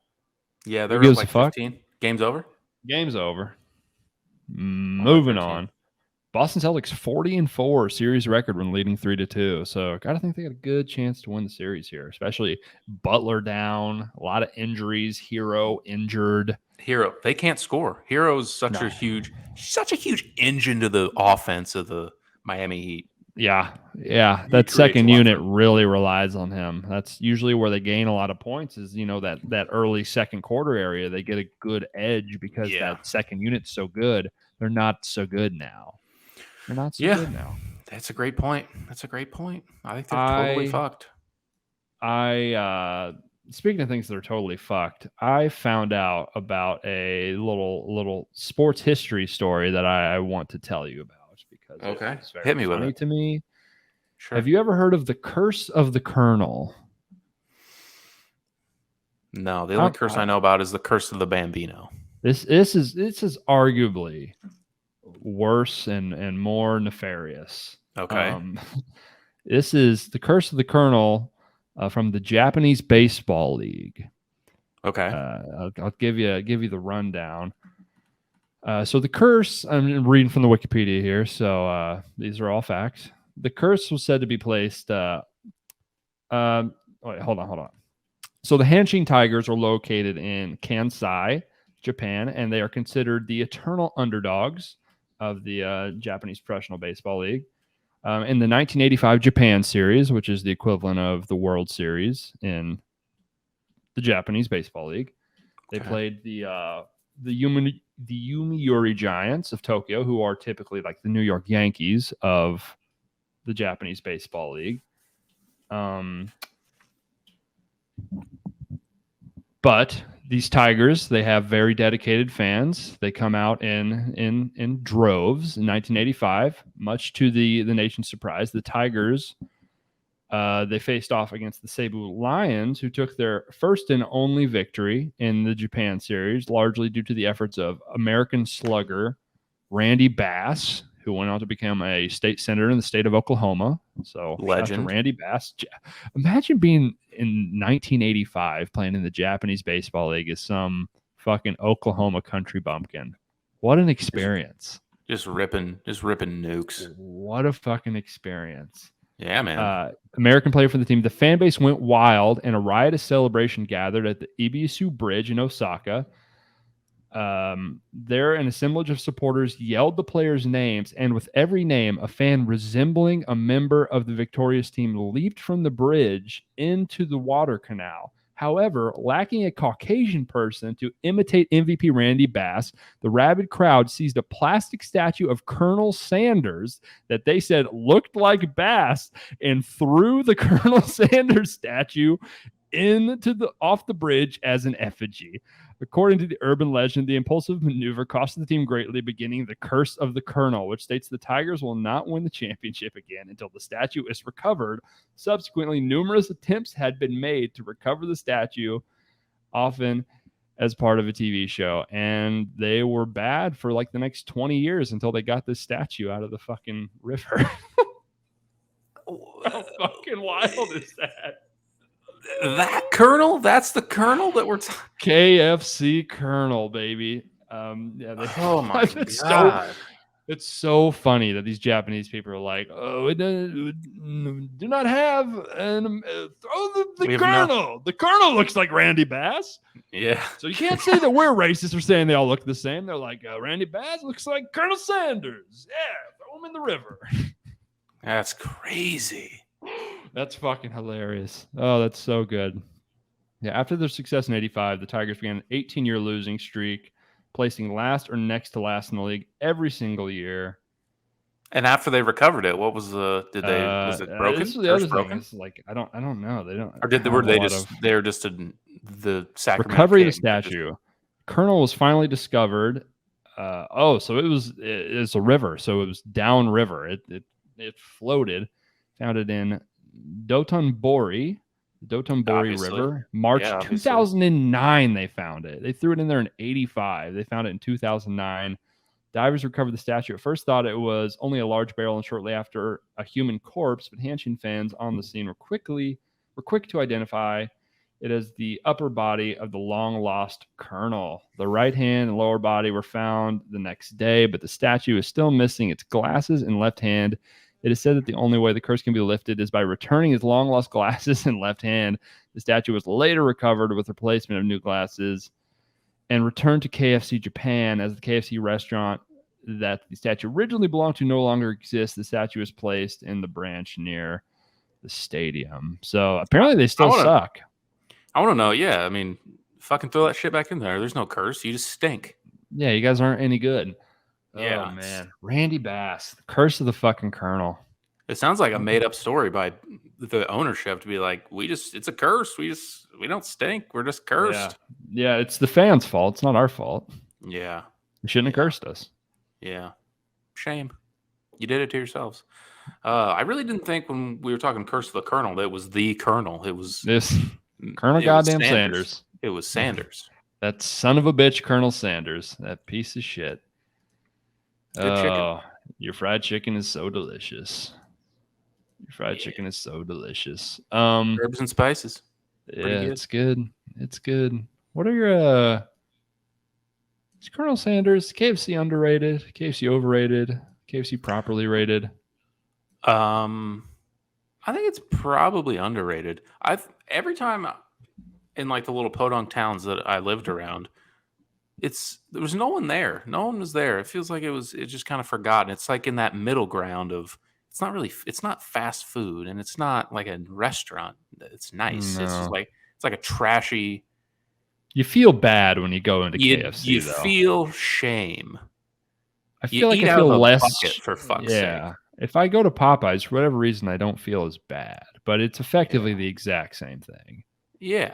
Yeah, there was like 15. Game's over. Game's over. Moving on. Boston Celtics 40-4 series record when leading 3-2. So gotta think they got a good chance to win the series here, especially Butler down, a lot of injuries, Hero injured. Hero, they can't score. Hero's such a huge engine to the offense of the Miami Heat. Yeah. That second unit really relies on him. That's usually where they gain a lot of points is, that early second quarter area. They get a good edge because that second unit's so good. They're not so good now. They're not so good now. That's a great point. I think they're totally fucked. Speaking of things that are totally fucked, I found out about a little sports history story that I want to tell you about because it's very hit me with it. To me. Sure. Have you ever heard of the curse of the Colonel? No, the only curse I know about is the curse of the Bambino. This is arguably worse and more nefarious. Okay. This is the curse of the Colonel from the Japanese Baseball League. Okay. I'll give you the rundown. So the curse, I'm reading from the Wikipedia here, so these are all facts. The curse was said to be placed. Wait, hold on. So the Hanshin Tigers are located in Kansai, Japan, and they are considered the eternal underdogs of the Japanese Professional Baseball League. In the 1985 Japan Series, which is the equivalent of the World Series in the Japanese Baseball League, they played the the Yomiuri Giants of Tokyo, who are typically like the New York Yankees of the Japanese Baseball League. But these Tigers, they have very dedicated fans. They come out in droves in 1985, much to the nation's surprise. The Tigers, they faced off against the Seibu Lions, who took their first and only victory in the Japan series, largely due to the efforts of American slugger Randy Bass, who went on to become a state senator in the state of Oklahoma. So shout out to Legend. Randy Bass. Imagine being in 1985 playing in the Japanese Baseball League as some fucking Oklahoma country bumpkin. What an experience. Just ripping nukes. What a fucking experience. Yeah, man. American player for the team. The fan base went wild and a riotous celebration gathered at the Ibisu Bridge in Osaka. There, an assemblage of supporters yelled the players' names, and with every name, a fan resembling a member of the victorious team leaped from the bridge into the water canal. However, lacking a Caucasian person to imitate MVP Randy Bass, the rabid crowd seized a plastic statue of Colonel Sanders that they said looked like Bass and threw the Colonel Sanders statue off the bridge as an effigy. According to the urban legend, the impulsive maneuver cost the team greatly, beginning the curse of the Colonel, which states the Tigers will not win the championship again until the statue is recovered. Subsequently, numerous attempts had been made to recover the statue, often as part of a TV show, and they were bad for like the next 20 years until they got this statue out of the fucking river. How fucking wild is that? That Colonel? That's the Colonel that we're talking. KFC Colonel, baby. Oh my god! It's so funny that these Japanese people are like, "Oh, do not have an throw the Colonel. The Colonel looks like Randy Bass." Yeah. So you can't say that we're racist for saying they all look the same. They're like, Randy Bass looks like Colonel Sanders. Yeah, throw him in the river. That's crazy. That's fucking hilarious. Oh, that's so good. Yeah, after their success in 85, the Tigers began an 18-year losing streak, placing last or next to last in the league every single year. And after they recovered it, what was was it broken? This is the other thing. It's like I don't know. They don't. Or they're just the Sacramento recovery of the statue. Colonel was finally discovered. So it's a river. So it was downriver. It floated. Found it in Dotonbori River. March 2009, they found it. They threw it in there in 85. They found it in 2009. Divers recovered the statue. At first thought it was only a large barrel, and shortly after a human corpse, but Hanshin fans on the scene were quick to identify it as the upper body of the long-lost Colonel. The right hand and lower body were found the next day, but the statue is still missing its glasses and left hand. It is said that the only way the curse can be lifted is by returning his long-lost glasses and left hand. The statue was later recovered with replacement of new glasses and returned to KFC Japan as the KFC restaurant that the statue originally belonged to no longer exists. The statue is placed in the branch near the stadium. So apparently they still suck. I want to know. Yeah, I mean, fucking throw that shit back in there. There's no curse. You just stink. Yeah, you guys aren't any good. Yeah, oh, man. Randy Bass, the curse of the fucking Colonel. It sounds like a made-up story by the ownership to be like, it's a curse. We don't stink. We're just cursed. Yeah, it's the fans' fault. It's not our fault. Yeah. You shouldn't have cursed us. Yeah. Shame. You did it to yourselves. I really didn't think when we were talking curse of the Colonel that it was the Colonel. It was this Colonel goddamn Sanders. It was Sanders. That son of a bitch, Colonel Sanders. That piece of shit. Good chicken. Your fried chicken is so delicious. Chicken is so delicious. Herbs and spices. Yeah, it's good. It's good. What are your is Colonel Sanders KFC underrated? KFC overrated? KFC properly rated? I think it's probably underrated. Every time in like the little podunk towns that I lived around, there was no one there. No one was there. It feels like it's just kind of forgotten. It's like in that middle ground of it's not fast food and it's not like a restaurant. It's nice. No. It's just like a trashy You feel bad when you go into You KFC, though. feel shame. I You feel like eat I out feel of a less. bucket, for fuck's sake. Yeah. If I go to Popeyes, for whatever reason, I don't feel as bad, but it's effectively Yeah. the exact same thing. Yeah.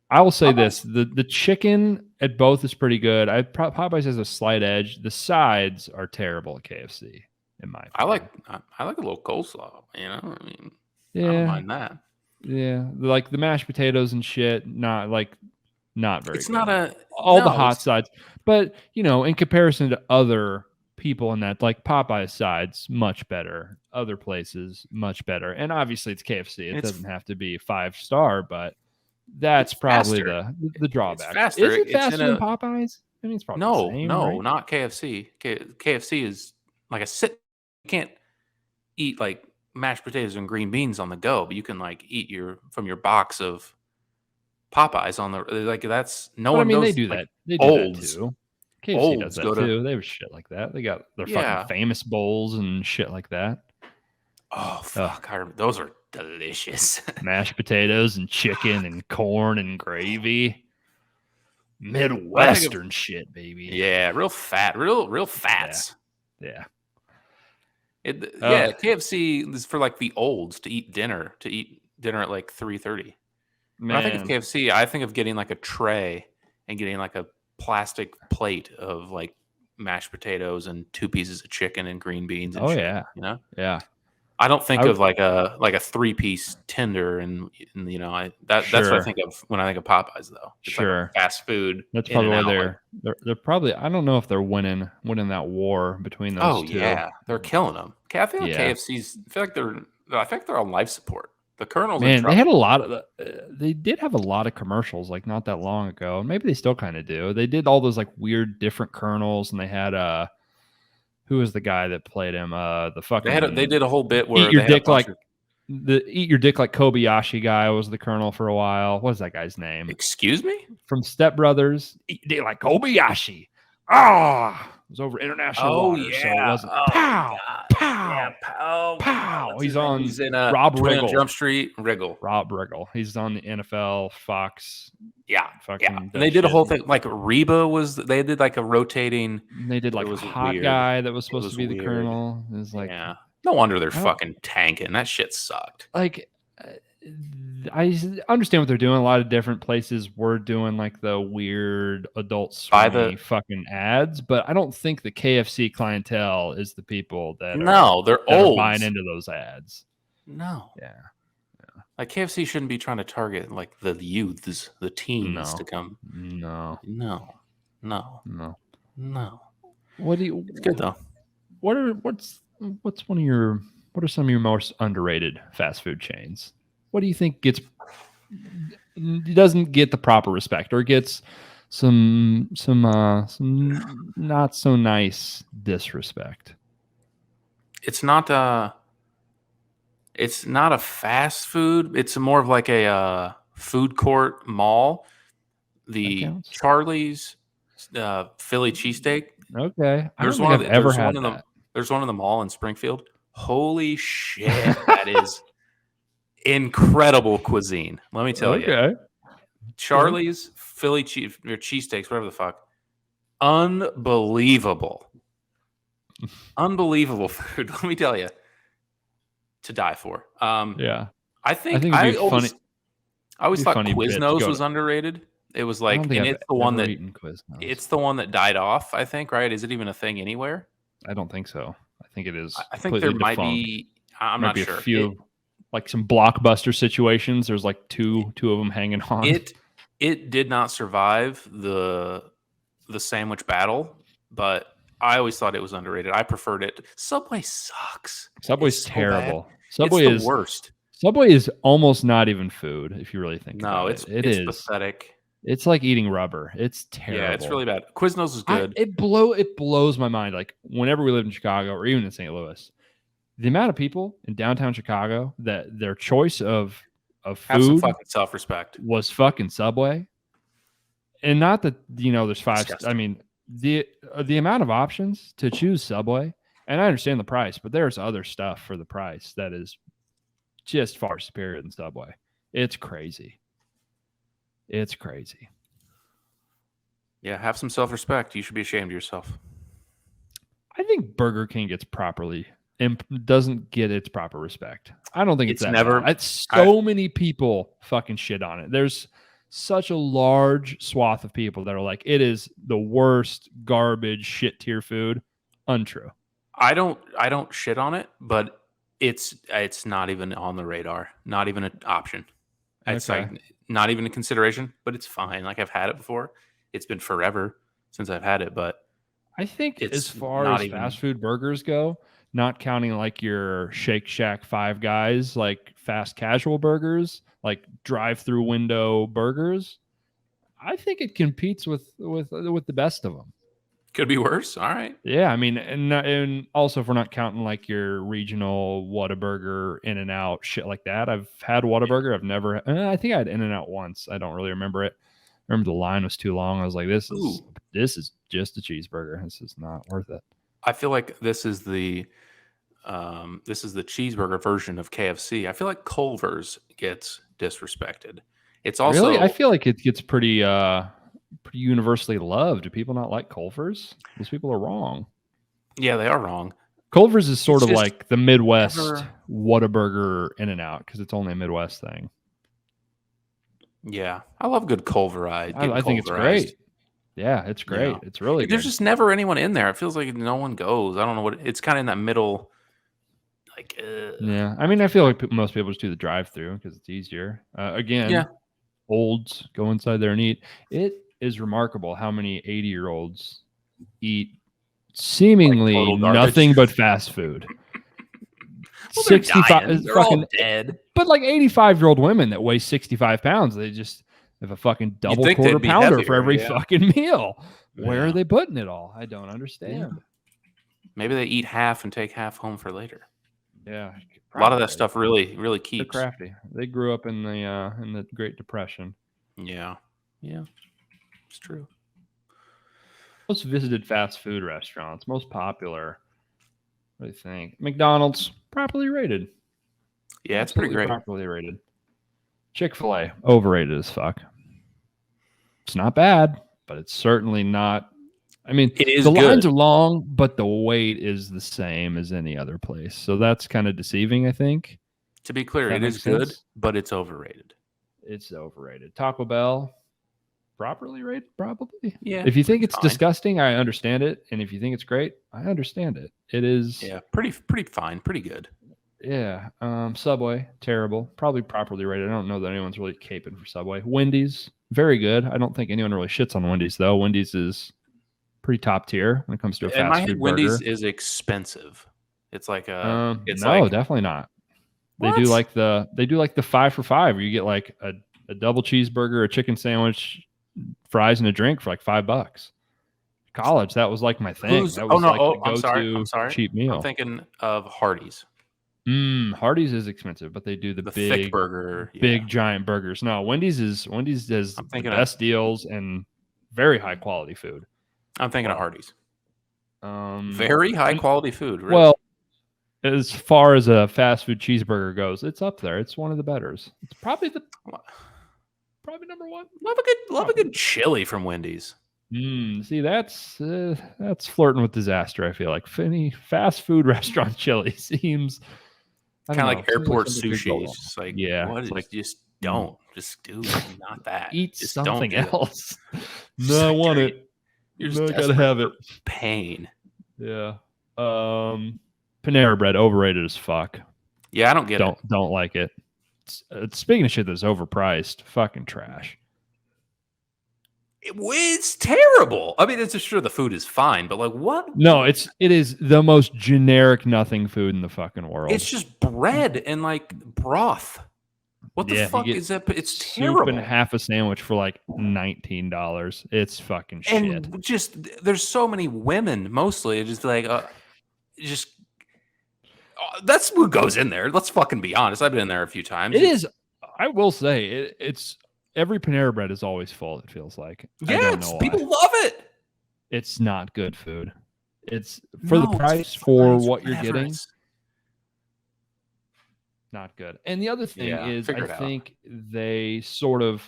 I will say Popeyes- this: the chicken at both is pretty good. Popeyes has a slight edge. The sides are terrible at KFC, in my opinion. I like a little coleslaw. You know, I mean, I don't Yeah, mind that. yeah, like the mashed potatoes and shit. Not very It's good. not a All the no. hot sides, but in comparison to other people in that, like Popeye sides, much better. Other places, much better. And obviously, it's KFC. It It's doesn't have to be 5-star, but that's probably faster. the It's drawback. faster. Is it It's in faster than a Popeyes? I mean, it's probably the no, same, no, right? not KFC. KFC is like a sit. You can't eat like mashed potatoes and green beans on the go, but you can like eat from your box of Popeyes on the like. That's no But I one mean, they those do like that. They do that olds. too. KFC does Olds that go to too. They have shit like that. They got their fucking yeah. famous bowls and shit like that. Oh fuck! Those are delicious. Mashed potatoes and chicken and corn and gravy. When I think Midwestern shit, baby. yeah, real fat, real fats. Yeah. Yeah, KFC is for like the olds to eat dinner at like 3:30. When I think of Man. KFC, I think of getting like a tray and getting like a plastic plate of like mashed potatoes and 2 pieces of chicken and green beans and Oh shit. yeah. You know, Yeah. I don't think I of like a 3-piece tender and that's what I Sure. think of when I think of Popeyes though. It's like a Sure. fast food. That's In probably and why out, like, they're probably, I don't know if they're winning that war between those oh two. yeah, they're killing them. I feel like Yeah. KFC's. I think they're on life support. The Colonel's in Man, they trouble. had a lot of they did have a lot of commercials like not that long ago. Maybe they still kind of do. They did all those like weird different Colonels, and they had who was the guy that played him? The fucking They did a whole bit eat where your they had a dick bunch like of. Kobayashi guy was the Colonel for a while. What was that guy's name? Excuse me? From Step Brothers. Eat your dick like Kobayashi. Ah, it was over international Oh waters, so it yeah. wasn't Oh pow, god. pow, Yeah. Oh my god. pow. What's He's his name? on He's in Rob 21 Riggle. Jump Street. Riggle. Rob Riggle. He's on the NFL, Fox. Yeah. Fucking Yeah. And they did a shit. whole thing like Reba was. They did like a rotating. They did like It a was hot weird. guy that was It supposed was to be the weird. Colonel. It was like, Yeah. No wonder they're I don't- fucking tanking. That shit sucked. like I understand what they're doing. A lot of different places were doing like the weird adult swimmy fucking ads, but I don't think the KFC clientele is the people that they're are old. buying into those ads. No. Yeah. Like KFC shouldn't be trying to target like the youths, the teens No. to come. No. No. What do you? It's good though. What's what are some of your most underrated fast food chains? What do you think doesn't get the proper respect or gets some not so nice disrespect? It's not a fast food. It's more of like a food court mall. The counts? Charlie's Philly cheesesteak. Okay. I There's don't one think of I've ever there's had one in that. there's one in the mall in Springfield. Holy shit, that is incredible cuisine. Let me tell you. Okay. Charlie's Philly cheesesteaks, whatever the fuck. Unbelievable. Unbelievable food. Let me tell you. To die for. Yeah. I think it'd be funny. I always thought funny bit to Quiznos go was to- underrated. It was I like, don't think and I've it's the one ever that eaten Quiznos. it's the one that died off. I think, right? Is it even a thing anywhere? I don't think so. I think it is. I think there completely might defunct. be. I'm Might not be sure. a few, like some blockbuster situations. There's like two of them hanging on. It did not survive the sandwich battle, but I always thought it was underrated. I preferred it. Subway sucks. Subway's It's so terrible. bad. Subway It's is the worst. Subway is almost not even food if you really think No, about it. it's pathetic. It's like eating rubber. It's terrible. Yeah, it's really bad. Quiznos is good. It blows my mind. Like whenever we lived in Chicago or even in St. Louis, the amount of people in downtown Chicago that their choice of Have some food fucking self-respect. was fucking Subway. And not that there's five. Disgusting. I mean the amount of options to choose Subway, and I understand the price, but there's other stuff for the price that is just far superior than Subway. It's crazy. It's crazy. Yeah, have some self-respect. You should be ashamed of yourself. I think Burger King doesn't get its proper respect. I don't think it's that never. bad. So many people fucking shit on it. There's such a large swath of people that are like, it is the worst garbage shit tier food. Untrue. I don't shit on it, but it's not even on the radar. Not even an option. It's Okay. like not even a consideration, but it's fine. Like I've had it before. It's been forever since I've had it, but I think it's as far not as even fast food burgers go, not counting like your Shake Shack Five Guys, like fast casual burgers, like drive-through window burgers, I think it competes with the best of them. could be worse. All right. Yeah, I mean, and also if we're not counting like your regional Whataburger, In-N-Out, shit like that. I've had Whataburger. I've never. I think I had In-N-Out once. I don't really remember it. I remember the line was too long. I was like, this is just a cheeseburger. This is not worth it. I feel like this is the cheeseburger version of KFC. I feel like Culver's gets disrespected. It's also Really, I feel like it gets pretty universally loved. Do people not like Culver's? Those people are wrong. yeah, they are wrong. Culver's is sort It's of just like the Midwest never- Whataburger In-N-Out because it's only a Midwest thing. Yeah, I love good Culveride. I think it's great. Yeah, it's great. Yeah. It's really There's good. just never anyone in there. It feels like no one goes. I don't know what it's kind of in that middle. Like Yeah, I mean, I feel like most people just do the drive-through because it's easier. Again, Yeah. olds go inside there and eat. It is remarkable how many 80-year-olds eat seemingly total garbage. nothing but fast food. Well, they're 65 dying. They're all fucking dead. But like 85-year-old women that weigh 65 pounds, they just have a fucking double think quarter they'd be pounder heavier, for every yeah. fucking meal. Where Yeah. are they putting it all? I don't understand. Maybe they eat half and take half home for later. Yeah, A lot of that probably. stuff really, really They're keeps. crafty. They grew up in the Great Depression. Yeah. Yeah. It's true. Most visited fast food restaurants, most popular. What do you think? McDonald's, properly rated. Yeah, it's pretty Absolutely great. properly rated. Chick-fil-A, overrated as fuck. It's not bad, but it's certainly not. I mean, It is the good. lines are long, but the wait is the same as any other place. So that's kind of deceiving, I think. To be clear, That it is makes good, sense. but it's overrated. It's overrated. Taco Bell, properly rated, probably. Yeah. If you think it's fine. disgusting, I understand it. And if you think it's great, I understand it. It is. Yeah, pretty fine, pretty good. Yeah. Subway, terrible. Probably properly rated. I don't know that anyone's really caping for Subway. Wendy's, very good. I don't think anyone really shits on Wendy's, though. Wendy's is pretty top tier when it comes to a In my fast head, food Wendy's burger. is expensive. It's like a. It's No, like definitely not. They What? do like the 5 for $5 where you get like a double cheeseburger, a chicken sandwich, fries, and a drink for like $5. College, that was like my thing. That was like the I'm sorry. go-to I'm sorry. cheap meal. I'm thinking of Hardee's, Hardee's is expensive, but they do the the big thick burger. big giant burgers. No, Wendy's does I'm the thinking of- best deals and very high quality food. I'm thinking of Hardee's. Um, Very high quality food. Really. well, as far as a fast food cheeseburger goes, it's up there. It's one of the betters. It's probably number one. love a good chili from Wendy's. See, that's flirting with disaster. I feel like any fast food restaurant chili seems Kind of like airport something could go sushi. It's wrong. just like Yeah, what it's is, like, just don't. Just do not that. eat Just something don't do it. else. Just No, I like want you're- it. You're just No, I gotta desperate have for it. pain. Yeah. Panera Bread, overrated as fuck. Yeah, I don't get it. Don't like it. Speaking of shit that's overpriced, fucking trash. It's terrible. I mean, it's just sure the food is fine, but like what? No, it is the most generic nothing food in the fucking world. It's just bread and like broth. What the Yeah, you fuck get is that? It's soup terrible. and half a sandwich for like $19. It's fucking shit. And just there's so many women, mostly just like that's what goes in there. Let's fucking be honest. I've been in there a few times. It is. I will say it's every Panera Bread is always full. It feels like. I Yeah, don't know why. people love it. It's not good food. It's for No, the it's price fine, for it's what you're whatever, getting. it's- Not good. And the other thing Yeah, is, figure I it out. think they sort of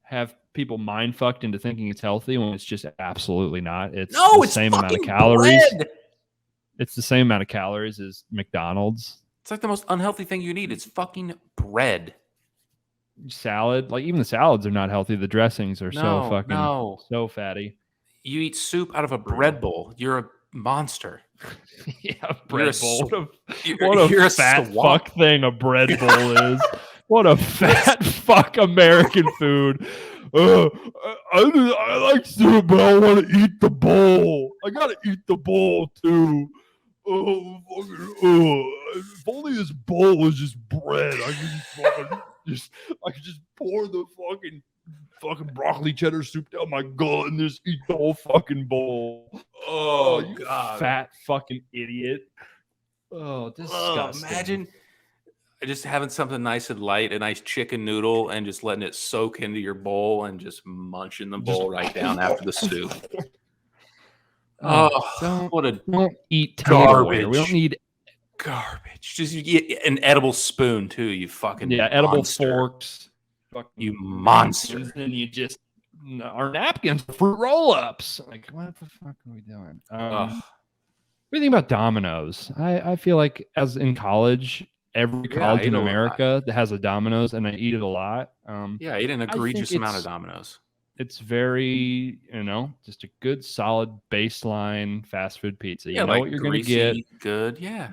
have people mind fucked into thinking it's healthy when it's just absolutely not. It's No, the it's same amount of fucking calories. bread. It's the same amount of calories as McDonald's. It's like the most unhealthy thing you need. It's fucking bread. Salad, like even the salads are not healthy. The dressings are so fatty. You eat soup out of a bread bowl. You're a monster. Yeah, bread bowl. You're What a a fat swamp. fuck thing a bread bowl is. What a fat fuck American food. I like soup, but I want to eat the bowl. I gotta eat the bowl too. If only this bowl was just bread. I could just pour the fucking broccoli cheddar soup down my gullet and just eat the whole fucking bowl. Oh, you God. fat fucking idiot. Oh, disgusting. Imagine just having something nice and light, a nice chicken noodle, and just letting it soak into your bowl and just munching the bowl right down after the soup. Don't eat garbage. We don't need garbage. Just you get an edible spoon too. You fucking edible monster. Forks. You monster. And you just our napkins for fruit roll-ups. Like, what the fuck are we doing? What do you think about Domino's? I feel like as in college, every college in America that has a Domino's, and I eat it a lot. I eat an egregious amount of Domino's. It's very, just a good, solid baseline fast food pizza. You know what you're going to get. Good, yeah.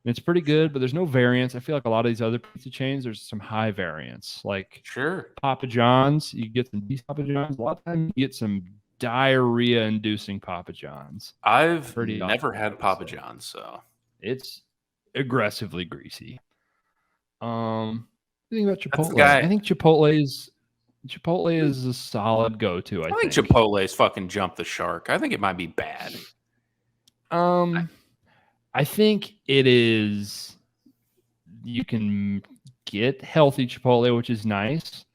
It's pretty good, but there's no variance. I feel like a lot of these other pizza chains, there's some high variance. Like Papa John's, you get some decent Papa John's. A lot of times you get some diarrhea-inducing Papa John's. I've never had Papa John's, so it's aggressively greasy. What do you think about Chipotle? I think Chipotle is a solid go-to. I think Chipotle's fucking jumped the shark. I think it might be bad. I think it is. You can get healthy Chipotle, which is nice,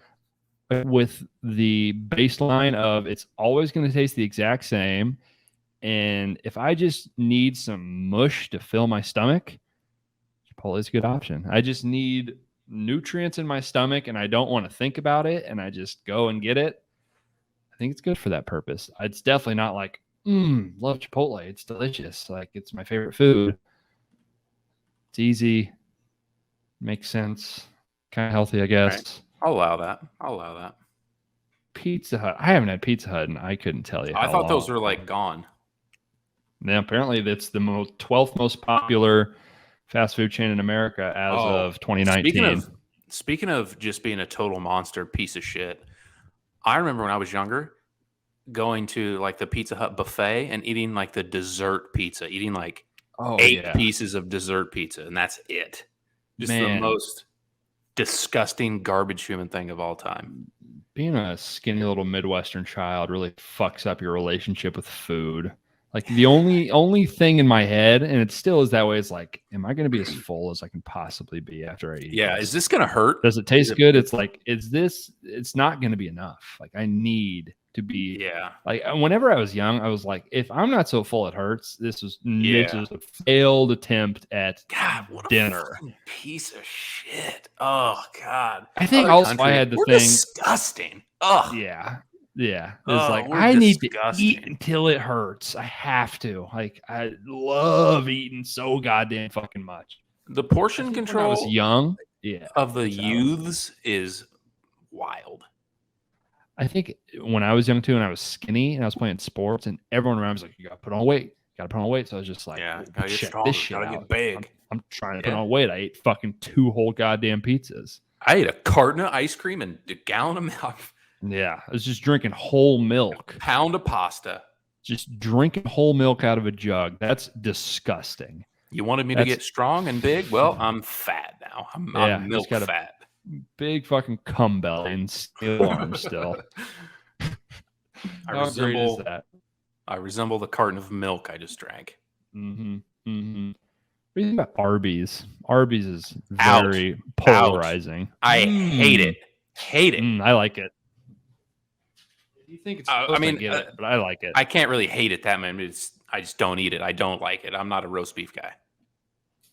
but with the baseline of it's always going to taste the exact same. And if I just need some mush to fill my stomach, Chipotle is a good option. I just need nutrients in my stomach and I don't want to think about it and I just go and get it. I think it's good for that purpose. It's definitely not like, love Chipotle. It's delicious. Like, it's my favorite food. It's easy. Makes sense. Kind of healthy, I guess. Right. I'll allow that. Pizza Hut. I haven't had Pizza Hut and I couldn't tell you. I thought those were like gone. Yeah, apparently that's the 12th most popular fast food chain in America as of 2019. Speaking of just being a total monster piece of shit, I remember when I was younger going to like the Pizza Hut buffet and eating like the dessert pizza, eating like 8 pieces of dessert pizza, and that's it. Just the most disgusting garbage human thing of all time. Being a skinny little Midwestern child really fucks up your relationship with food. Like, the only thing in my head, and it still is that way, is like, am I going to be as full as I can possibly be after I eat? Yeah, is this going to hurt? Does it taste good? It's like, it's not going to be enough. Like, I need to be. Yeah. Like, whenever I was young, I was like, if I'm not so full it hurts. This was a failed attempt at dinner. A piece of shit. Oh God. I think also I had the thing. Disgusting. Oh yeah. Yeah. It's like, I need to eat until it hurts. I have to. Like, I love eating so goddamn fucking much. The portion control when I was young, of the youths is wild. I think when I was young too, and I was skinny and I was playing sports, and everyone around was like, you gotta put on weight. So I was just like, gotta get stronger, this shit gotta get big. I'm trying to put on weight. I ate fucking 2 whole goddamn pizzas. I ate a carton of ice cream and a gallon of milk. Yeah, I was just drinking whole milk. A pound of pasta. Just drinking whole milk out of a jug. That's disgusting. You wanted me to get strong and big? Well, I'm fat now. I'm milk fat. Big fucking cum belly and steel arms still. How great is that? I resemble the carton of milk I just drank. Mm-hmm. Mm-hmm. What do you think about Arby's? Arby's is very polarizing. I hate it. I like it. You think it's I get it, but I like it. I can't really hate it that much. I just don't eat it. I don't like it. I'm not a roast beef guy.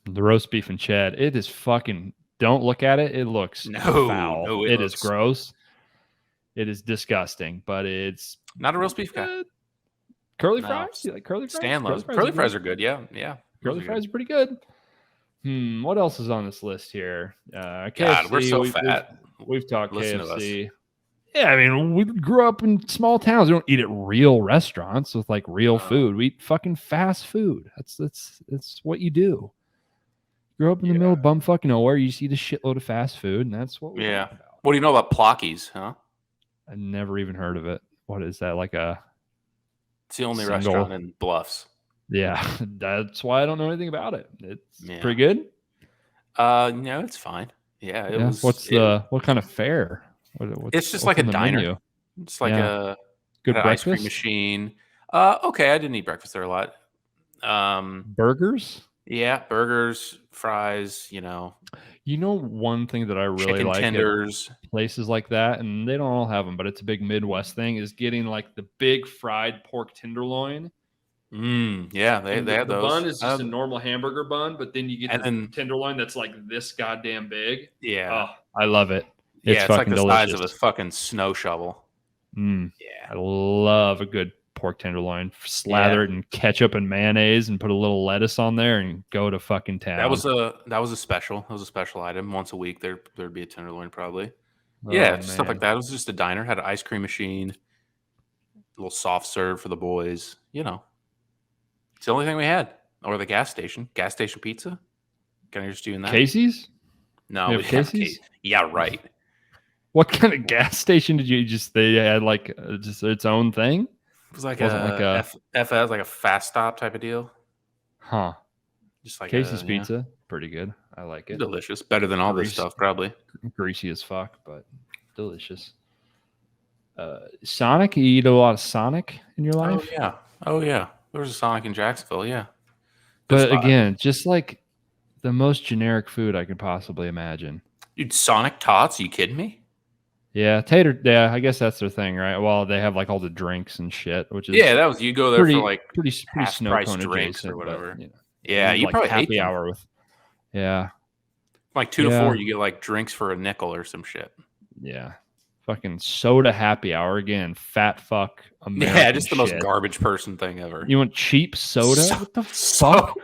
The roast beef and Chad, it is fucking. Don't look at it. It looks foul. No, it is gross. It is disgusting, but it's Not a roast beef guy. good. Curly No. fries? You like curly fries? Stan loves Curly curly fries are good. Yeah. Those Curly are fries good. are pretty good. What else is on this list here? God, KFC. we're so fat. We've talked Listen to us. KFC. Yeah, I mean, we grew up in small towns. We don't eat at real restaurants with like real food. We eat fucking fast food. That's what you do. Grow up in the middle of bumfuck nowhere. You just eat a shitload of fast food, and that's what we talk about. What do you know about Plockies, huh? I never even heard of it. What is that? Like a? It's the only Single- restaurant in Bluffs. Yeah, that's why I don't know anything about it. It's pretty good. No, it's fine. Yeah, it was. What kind of fare? It's just like a diner. Menu? It's like a good an ice cream breakfast machine. Okay, I didn't eat breakfast there a lot. burgers. Yeah, burgers, fries. You know, one thing that I really chicken like tenders. at places like that, and they don't all have them, but it's a big Midwest thing, is getting like the big fried pork tenderloin. Yeah, they have the those. bun is just a normal hamburger bun, but then you get the tenderloin that's like this goddamn big. Yeah. Oh, I love it. It's like the delicious. size of a fucking snow shovel. Yeah. I love a good pork tenderloin. Slather it in ketchup and mayonnaise and put a little lettuce on there and go to fucking town. That was a special. That was a special item. Once a week there'd be a tenderloin probably. Stuff like that. It was just a diner, had an ice cream machine, a little soft serve for the boys. It's the only thing we had. Or the gas station. Gas station pizza. Can I just doing that? Casey's? No, we have Casey's. Yeah, right. What kind of gas station did you they had like just its own thing? It was like FS, like a fast stop type of deal. Huh. Just like Casey's pizza. Pretty good. I like it. Delicious. Better than all this stuff, probably. Greasy as fuck, but delicious. Sonic, you eat a lot of Sonic in your life? Oh yeah. There was a Sonic in Jacksonville, yeah. But again, just like the most generic food I could possibly imagine. Dude, Sonic Tots? Are you kidding me? Yeah, I guess that's their thing, right? Well, they have like all the drinks and shit, which is you go there for like pretty SnowCone drinks or whatever. But, you like probably happy hour with. Yeah. Like 2 to 4, you get like drinks for a nickel or some shit. Yeah. Fucking soda happy hour again. Fat fuck American just the most garbage person thing ever. You want cheap soda? What the fuck?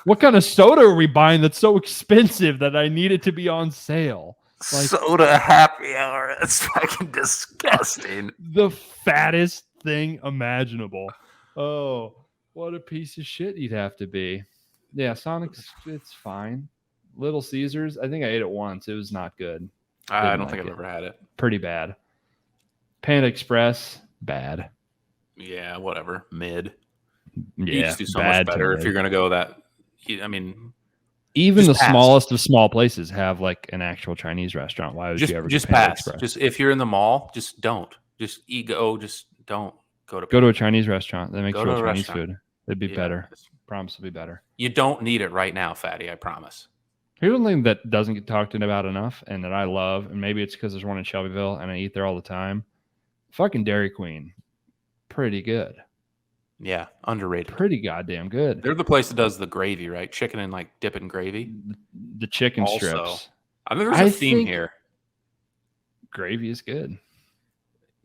What kind of soda are we buying that's so expensive that I need it to be on sale? Like, soda happy hour. That's fucking disgusting. The fattest thing imaginable. Oh, what a piece of shit you'd have to be. Yeah, Sonic's, it's fine. Little Caesars, I think I ate it once. It was not good. I don't think I've ever had it. Pretty bad. Panda Express, bad. Yeah, whatever. Mid. Yeah, you just do so much better if you're going to go that. I mean, even the smallest of small places have like an actual Chinese restaurant. Why would you ever just pass? Express? Just if you're in the mall, just don't. Just don't go to a Chinese restaurant. That makes real Chinese food. It'd be better. Promise it'll be better. You don't need it right now, fatty. I promise. Here's one thing that doesn't get talked about enough and that I love, and maybe it's because there's one in Shelbyville and I eat there all the time. Fucking Dairy Queen. Pretty good. Yeah, underrated. Pretty goddamn good. They're the place that does the gravy, right? Chicken and like dip it in gravy. The chicken strips. I mean, there's a theme here. Gravy is good.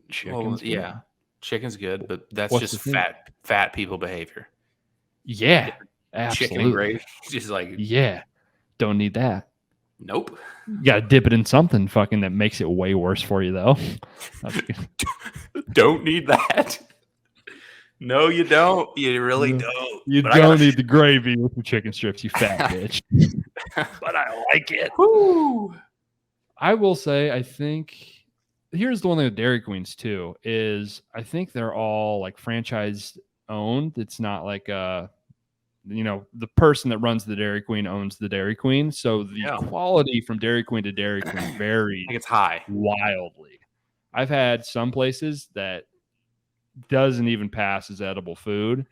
Chicken's good. Chicken's good, but that's just fat people behavior. Yeah, absolutely. Chicken and gravy. Just like don't need that. Nope. You gotta dip it in something fucking that makes it way worse for you, though. Don't need that. No, you don't. You really don't. You don't need the gravy with the chicken strips, you fat bitch. But I like it. Woo. I will say, I think here's the one thing with Dairy Queens too, is I think they're all like franchise owned. It's not like the person that runs the Dairy Queen owns the Dairy Queen. So the quality from Dairy Queen to Dairy Queen varies. It's high. Wildly. I've had some places that doesn't even pass as edible food.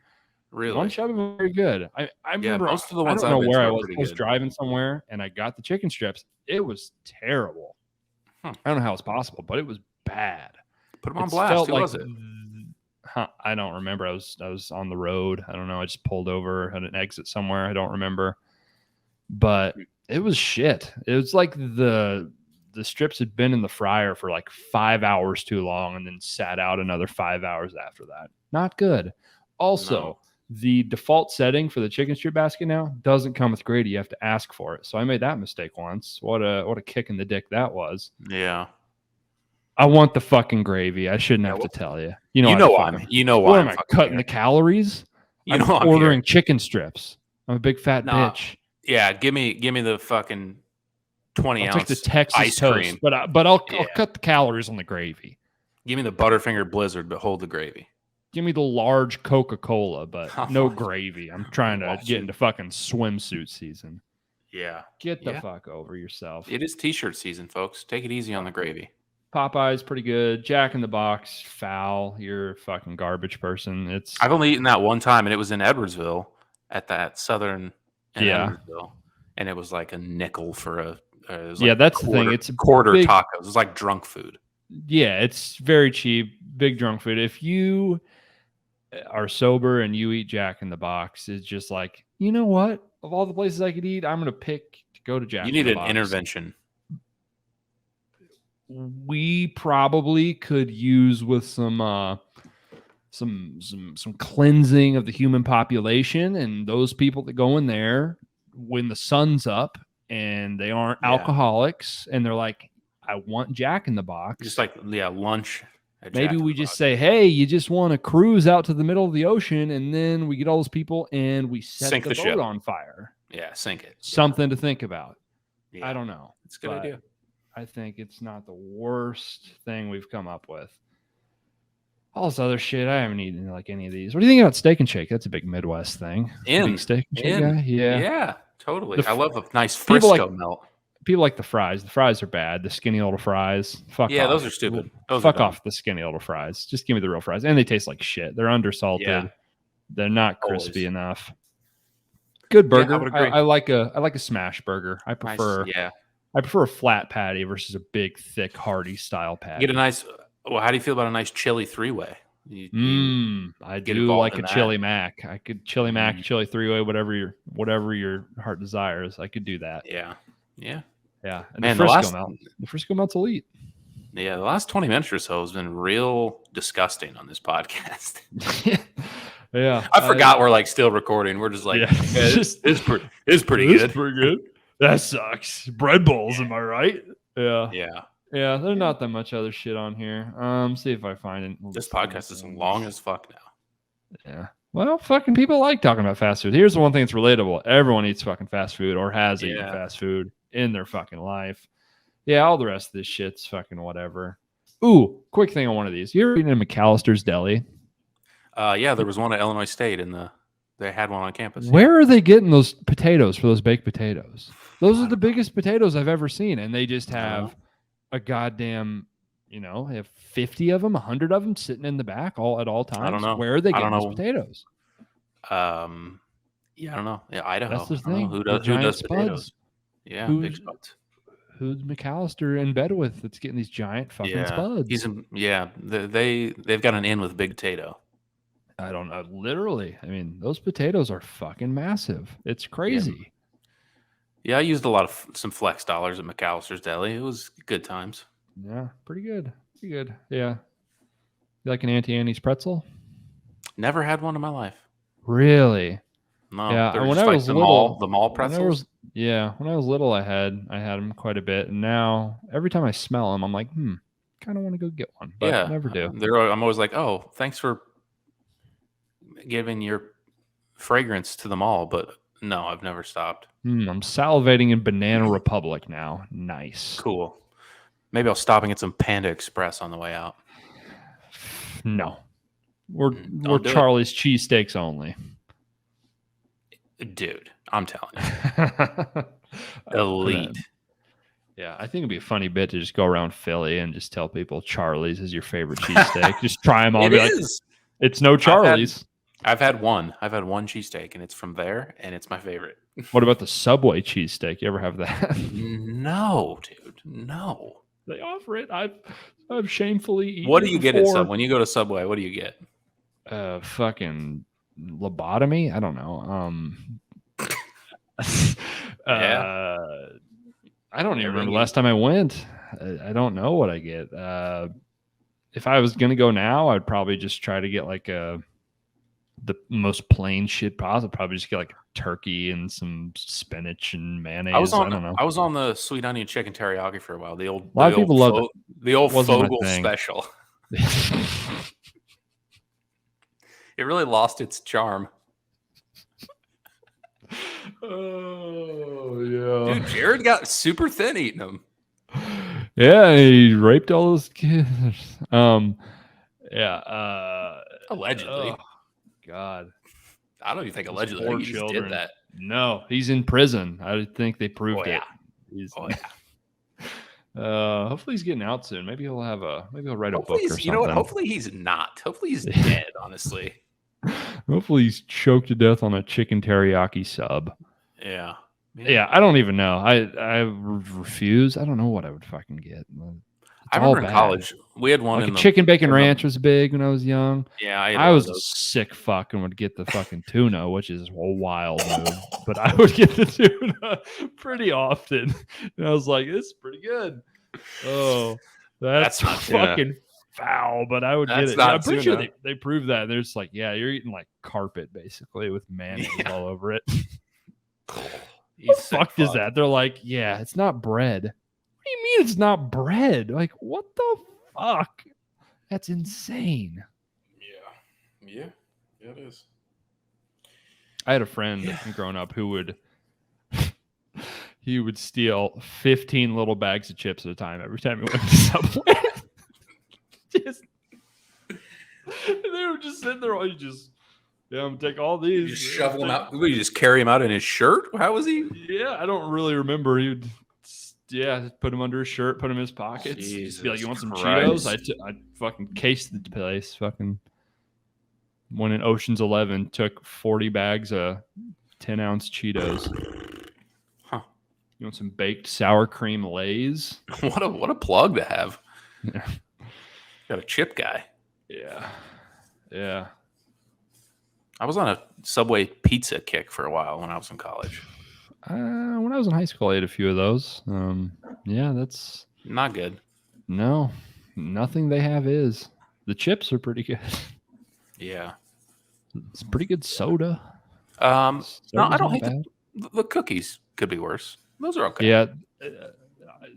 Really? One shop was very good. I remember most of the ones I don't know where I was. I was driving somewhere and I got the chicken strips. It was terrible. I don't know how it's possible, but it was bad. Put them on blast. Who was it? I don't remember. I was on the road. I don't know. I just pulled over, had an exit somewhere. I don't remember. But it was shit. It was like the the strips had been in the fryer for like 5 hours too long and then sat out another 5 hours after that. Not good. Also, the default setting for the chicken strip basket now doesn't come with gravy. You have to ask for it. So I made that mistake once. What a kick in the dick that was. Yeah. I want the fucking gravy. I shouldn't have to tell you. You know why What am I'm I cutting the calories? I'm ordering chicken strips. I'm a big fat bitch. Yeah, give me the fucking 20 I'll ounce take the Texas ice toast, cream. but I'll cut the calories on the gravy. Give me the Butterfinger Blizzard, but hold the gravy. Give me the large Coca-Cola, but no gravy. I'm trying to get into fucking swimsuit season. Yeah. Get the fuck over yourself. It is t-shirt season, folks. Take it easy on the gravy. Popeye's pretty good. Jack in the Box, foul. You're a fucking garbage person. I've only eaten that one time, and it was in Edwardsville at that Southern Edwardsville, and it was like a nickel for that's the thing. It's a quarter tacos. It was like drunk food. Yeah, it's very cheap, big drunk food. If you are sober and you eat Jack in the Box, it's just like, you know what? Of all the places I could eat, I'm going to pick to go to Jack in the Box. You need an intervention. We probably could use with some cleansing of the human population, and those people that go in there when the sun's up and they aren't alcoholics and they're like, I want Jack in the Box. Just like lunch. Maybe we just say, hey, you just want to cruise out to the middle of the ocean, and then we get all those people and we set the boat on fire. Yeah, sink it. Something to think about. Yeah. I don't know. It's a good idea. I think it's not the worst thing we've come up with. All this other shit, I haven't eaten like any of these. What do you think about Steak and Shake? That's a big Midwest thing. Big Steak and Shake guy? Yeah, totally. I love a nice Frisco melt. People like the fries. The fries are bad. The skinny little fries. Fuck off. Those are stupid. Fuck off the skinny little fries. Just give me the real fries. And they taste like shit. They're undersalted. Yeah. They're not crispy enough. Good burger. I like a smash burger. I prefer a flat patty versus a big, thick, hearty style patty. Get a nice. Well, how do you feel about a nice chili three-way? I do like a chili mac. I could chili mac, chili three-way, whatever your heart desires. I could do that. Yeah. And man, the Frisco melt's elite. Yeah, the last 20 minutes or so has been real disgusting on this podcast. Yeah, I forgot we're like still recording. We're just like, it's pretty good. It's pretty good. That sucks. Bread bowls, am I right? Yeah. There's not that much other shit on here. See if I find it. This podcast is long as fuck now. Yeah. Well, fucking people like talking about fast food. Here's the one thing that's relatable. Everyone eats fucking fast food or has eaten fast food in their fucking life. Yeah, all the rest of this shit's fucking whatever. Ooh, quick thing on one of these. You ever eaten in McAllister's Deli? Yeah, there was one at Illinois State, and they had one on campus. Where are they getting those potatoes for those baked potatoes? Those are the biggest potatoes I've ever seen, and they just have a goddamn, they have 50 of them, 100 of them sitting in the back at all times. I don't know. Where are they getting those potatoes? I don't know. Yeah, Idaho. That's the thing. Who does potatoes? Yeah, big spuds. Who's McAllister in bed with that's getting these giant fucking spuds? They've got an in with big potato. I don't know. Literally. I mean, those potatoes are fucking massive. It's crazy. Yeah, I used some flex dollars at McAllister's Deli. It was good times. Yeah, pretty good. Pretty good. Yeah. You like an Auntie Annie's pretzel? Never had one in my life. Really? No. Yeah. When I was little, the mall pretzels. When I was little, I had them quite a bit, and now every time I smell them, I'm like, kind of want to go get one, but I never do. I'm always like, oh, thanks for giving your fragrance to the mall, but no, I've never stopped. I'm salivating in Banana Republic now. Nice. Cool. Maybe I'll stop and get some Panda Express on the way out. No. We're Charlie's cheesesteaks only. Dude, I'm telling you. Elite. Yeah, I think it'd be a funny bit to just go around Philly and just tell people Charlie's is your favorite cheesesteak. Just try them all. It is. It's no Charlie's. I've had one cheesesteak, and it's from there, and it's my favorite. What about the Subway cheesesteak? You ever have that? No, dude. No. They offer it. I've shamefully eaten. What do you get at Subway? When you go to Subway, what do you get? Fucking lobotomy? I don't know. I don't even remember the last time I went. I don't know what I get. If I was gonna go now, I'd probably just try to get like the most plain shit possible. Probably just get like turkey and some spinach and mayonnaise. I don't know. I was on the sweet onion chicken teriyaki for a while. The old A lot of people love it. The old Wasn't my Fogel thing. special. It really lost its charm. Oh yeah, Dude, Jared got super thin eating them. Yeah, he raped all those kids. Yeah. Allegedly. Oh, God. I don't even think Those allegedly. I poor think he just children. did that. No, he's in prison. I think they proved Oh, it. yeah. He's, Oh yeah. hopefully he's getting out soon. Maybe he'll write a book or something. You know what? Hopefully he's not. Hopefully he's dead, honestly. Hopefully he's choked to death on a chicken teriyaki sub. Yeah. Yeah, I don't even know. I refuse. I don't know what I would fucking get. I remember in college, we had one like in a chicken bacon ranch was big when I was young. Yeah, I was a sick fuck and would get the fucking tuna, which is a wild move. But I would get the tuna pretty often. And I was like, this is pretty good. Oh, that's not fucking foul, but I would get it. Yeah, I'm pretty sure they proved that. They're just like, yeah, you're eating like carpet basically with mayonnaise all over it. What the fuck is that? They're like, yeah, it's not bread. What do you mean it's not bread? Like, what the fuck? That's insane. Yeah, it is. I had a friend growing up who would he would steal 15 little bags of chips at a time every time he went to Subway. They were just sitting there. I'm gonna take all these. You just shovel them out. Would you just carry him out in his shirt? How was he? Yeah, I don't really remember. He would, put him under his shirt, put him in his pockets. Jesus Be like, you want some Christ. Cheetos? I fucking cased the place. Fucking one in Ocean's 11 took 40 bags of 10-ounce Cheetos. Huh? You want some baked sour cream Lay's? What a plug to have. Yeah. Got a chip guy. Yeah. I was on a Subway pizza kick for a while when I was in college. When I was in high school, I ate a few of those. That's not good. No, nothing they have is. The chips are pretty good. Yeah. It's pretty good soda. No, I don't hate the cookies. Could be worse. Those are okay. Yeah,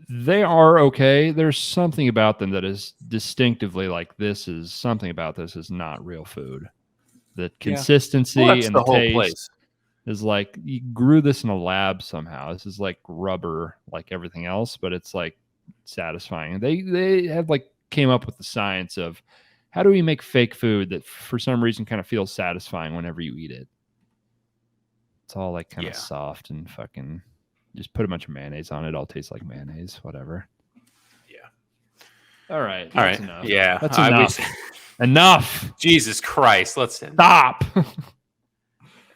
they are okay. There's something about them that is distinctively like this is something about this is not real food. The consistency and the taste is like you grew this in a lab somehow. This is like rubber, like everything else, but it's like satisfying. They have like came up with the science of how do we make fake food that for some reason kind of feels satisfying whenever you eat it. It's all like kind of soft and fucking just put a bunch of mayonnaise on it. It all tastes like mayonnaise, whatever. Yeah. All right. That's enough. Yeah. That's enough. Enough. Jesus Christ. Let's stop.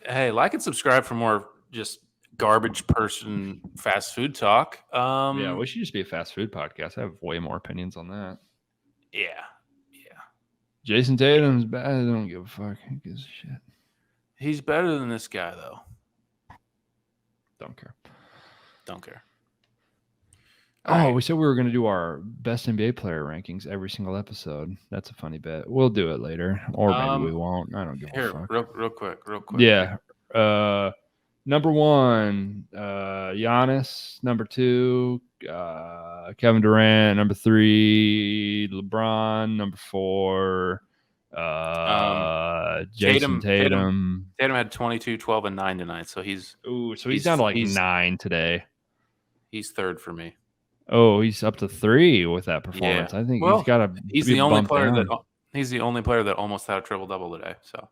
Hey, like and subscribe for more just garbage person fast food talk. Yeah, we should just be a fast food podcast. I have way more opinions on that. Yeah. Jason Tatum's bad. I don't give a fuck. Who gives a shit? He's better than this guy, though. Don't care. All we said we were going to do our best NBA player rankings every single episode. That's a funny bit. We'll do it later, or maybe we won't. I don't give a fuck. Real quick. Yeah. Number 1, Giannis. Number 2, Kevin Durant. Number 3, LeBron. Number 4, Jason Tatum. Tatum had 22, 12, and 9 tonight, so he's down to like 9 today. He's third for me. Oh, he's up to 3 with that performance. I think he's got to. He's the only player that almost had a triple double today. So.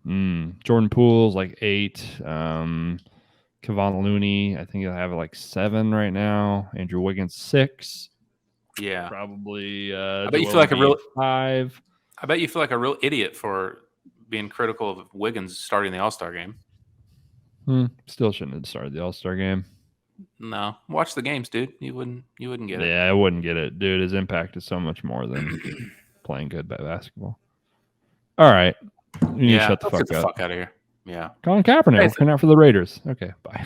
Jordan Poole's like 8. Kevon Looney, I think he'll have like 7 right now. Andrew Wiggins 6. Yeah, probably. I bet you feel like 5. I bet you feel like a real idiot for being critical of Wiggins starting the All-Star game. Still shouldn't have started the All-Star game. No, watch the games, dude. You wouldn't get it. Yeah, I wouldn't get it, dude. His impact is so much more than playing good basketball. All right, you need to shut the fuck up. Get the fuck out of here. Yeah, Colin Kaepernick working out for the Raiders. Okay, bye.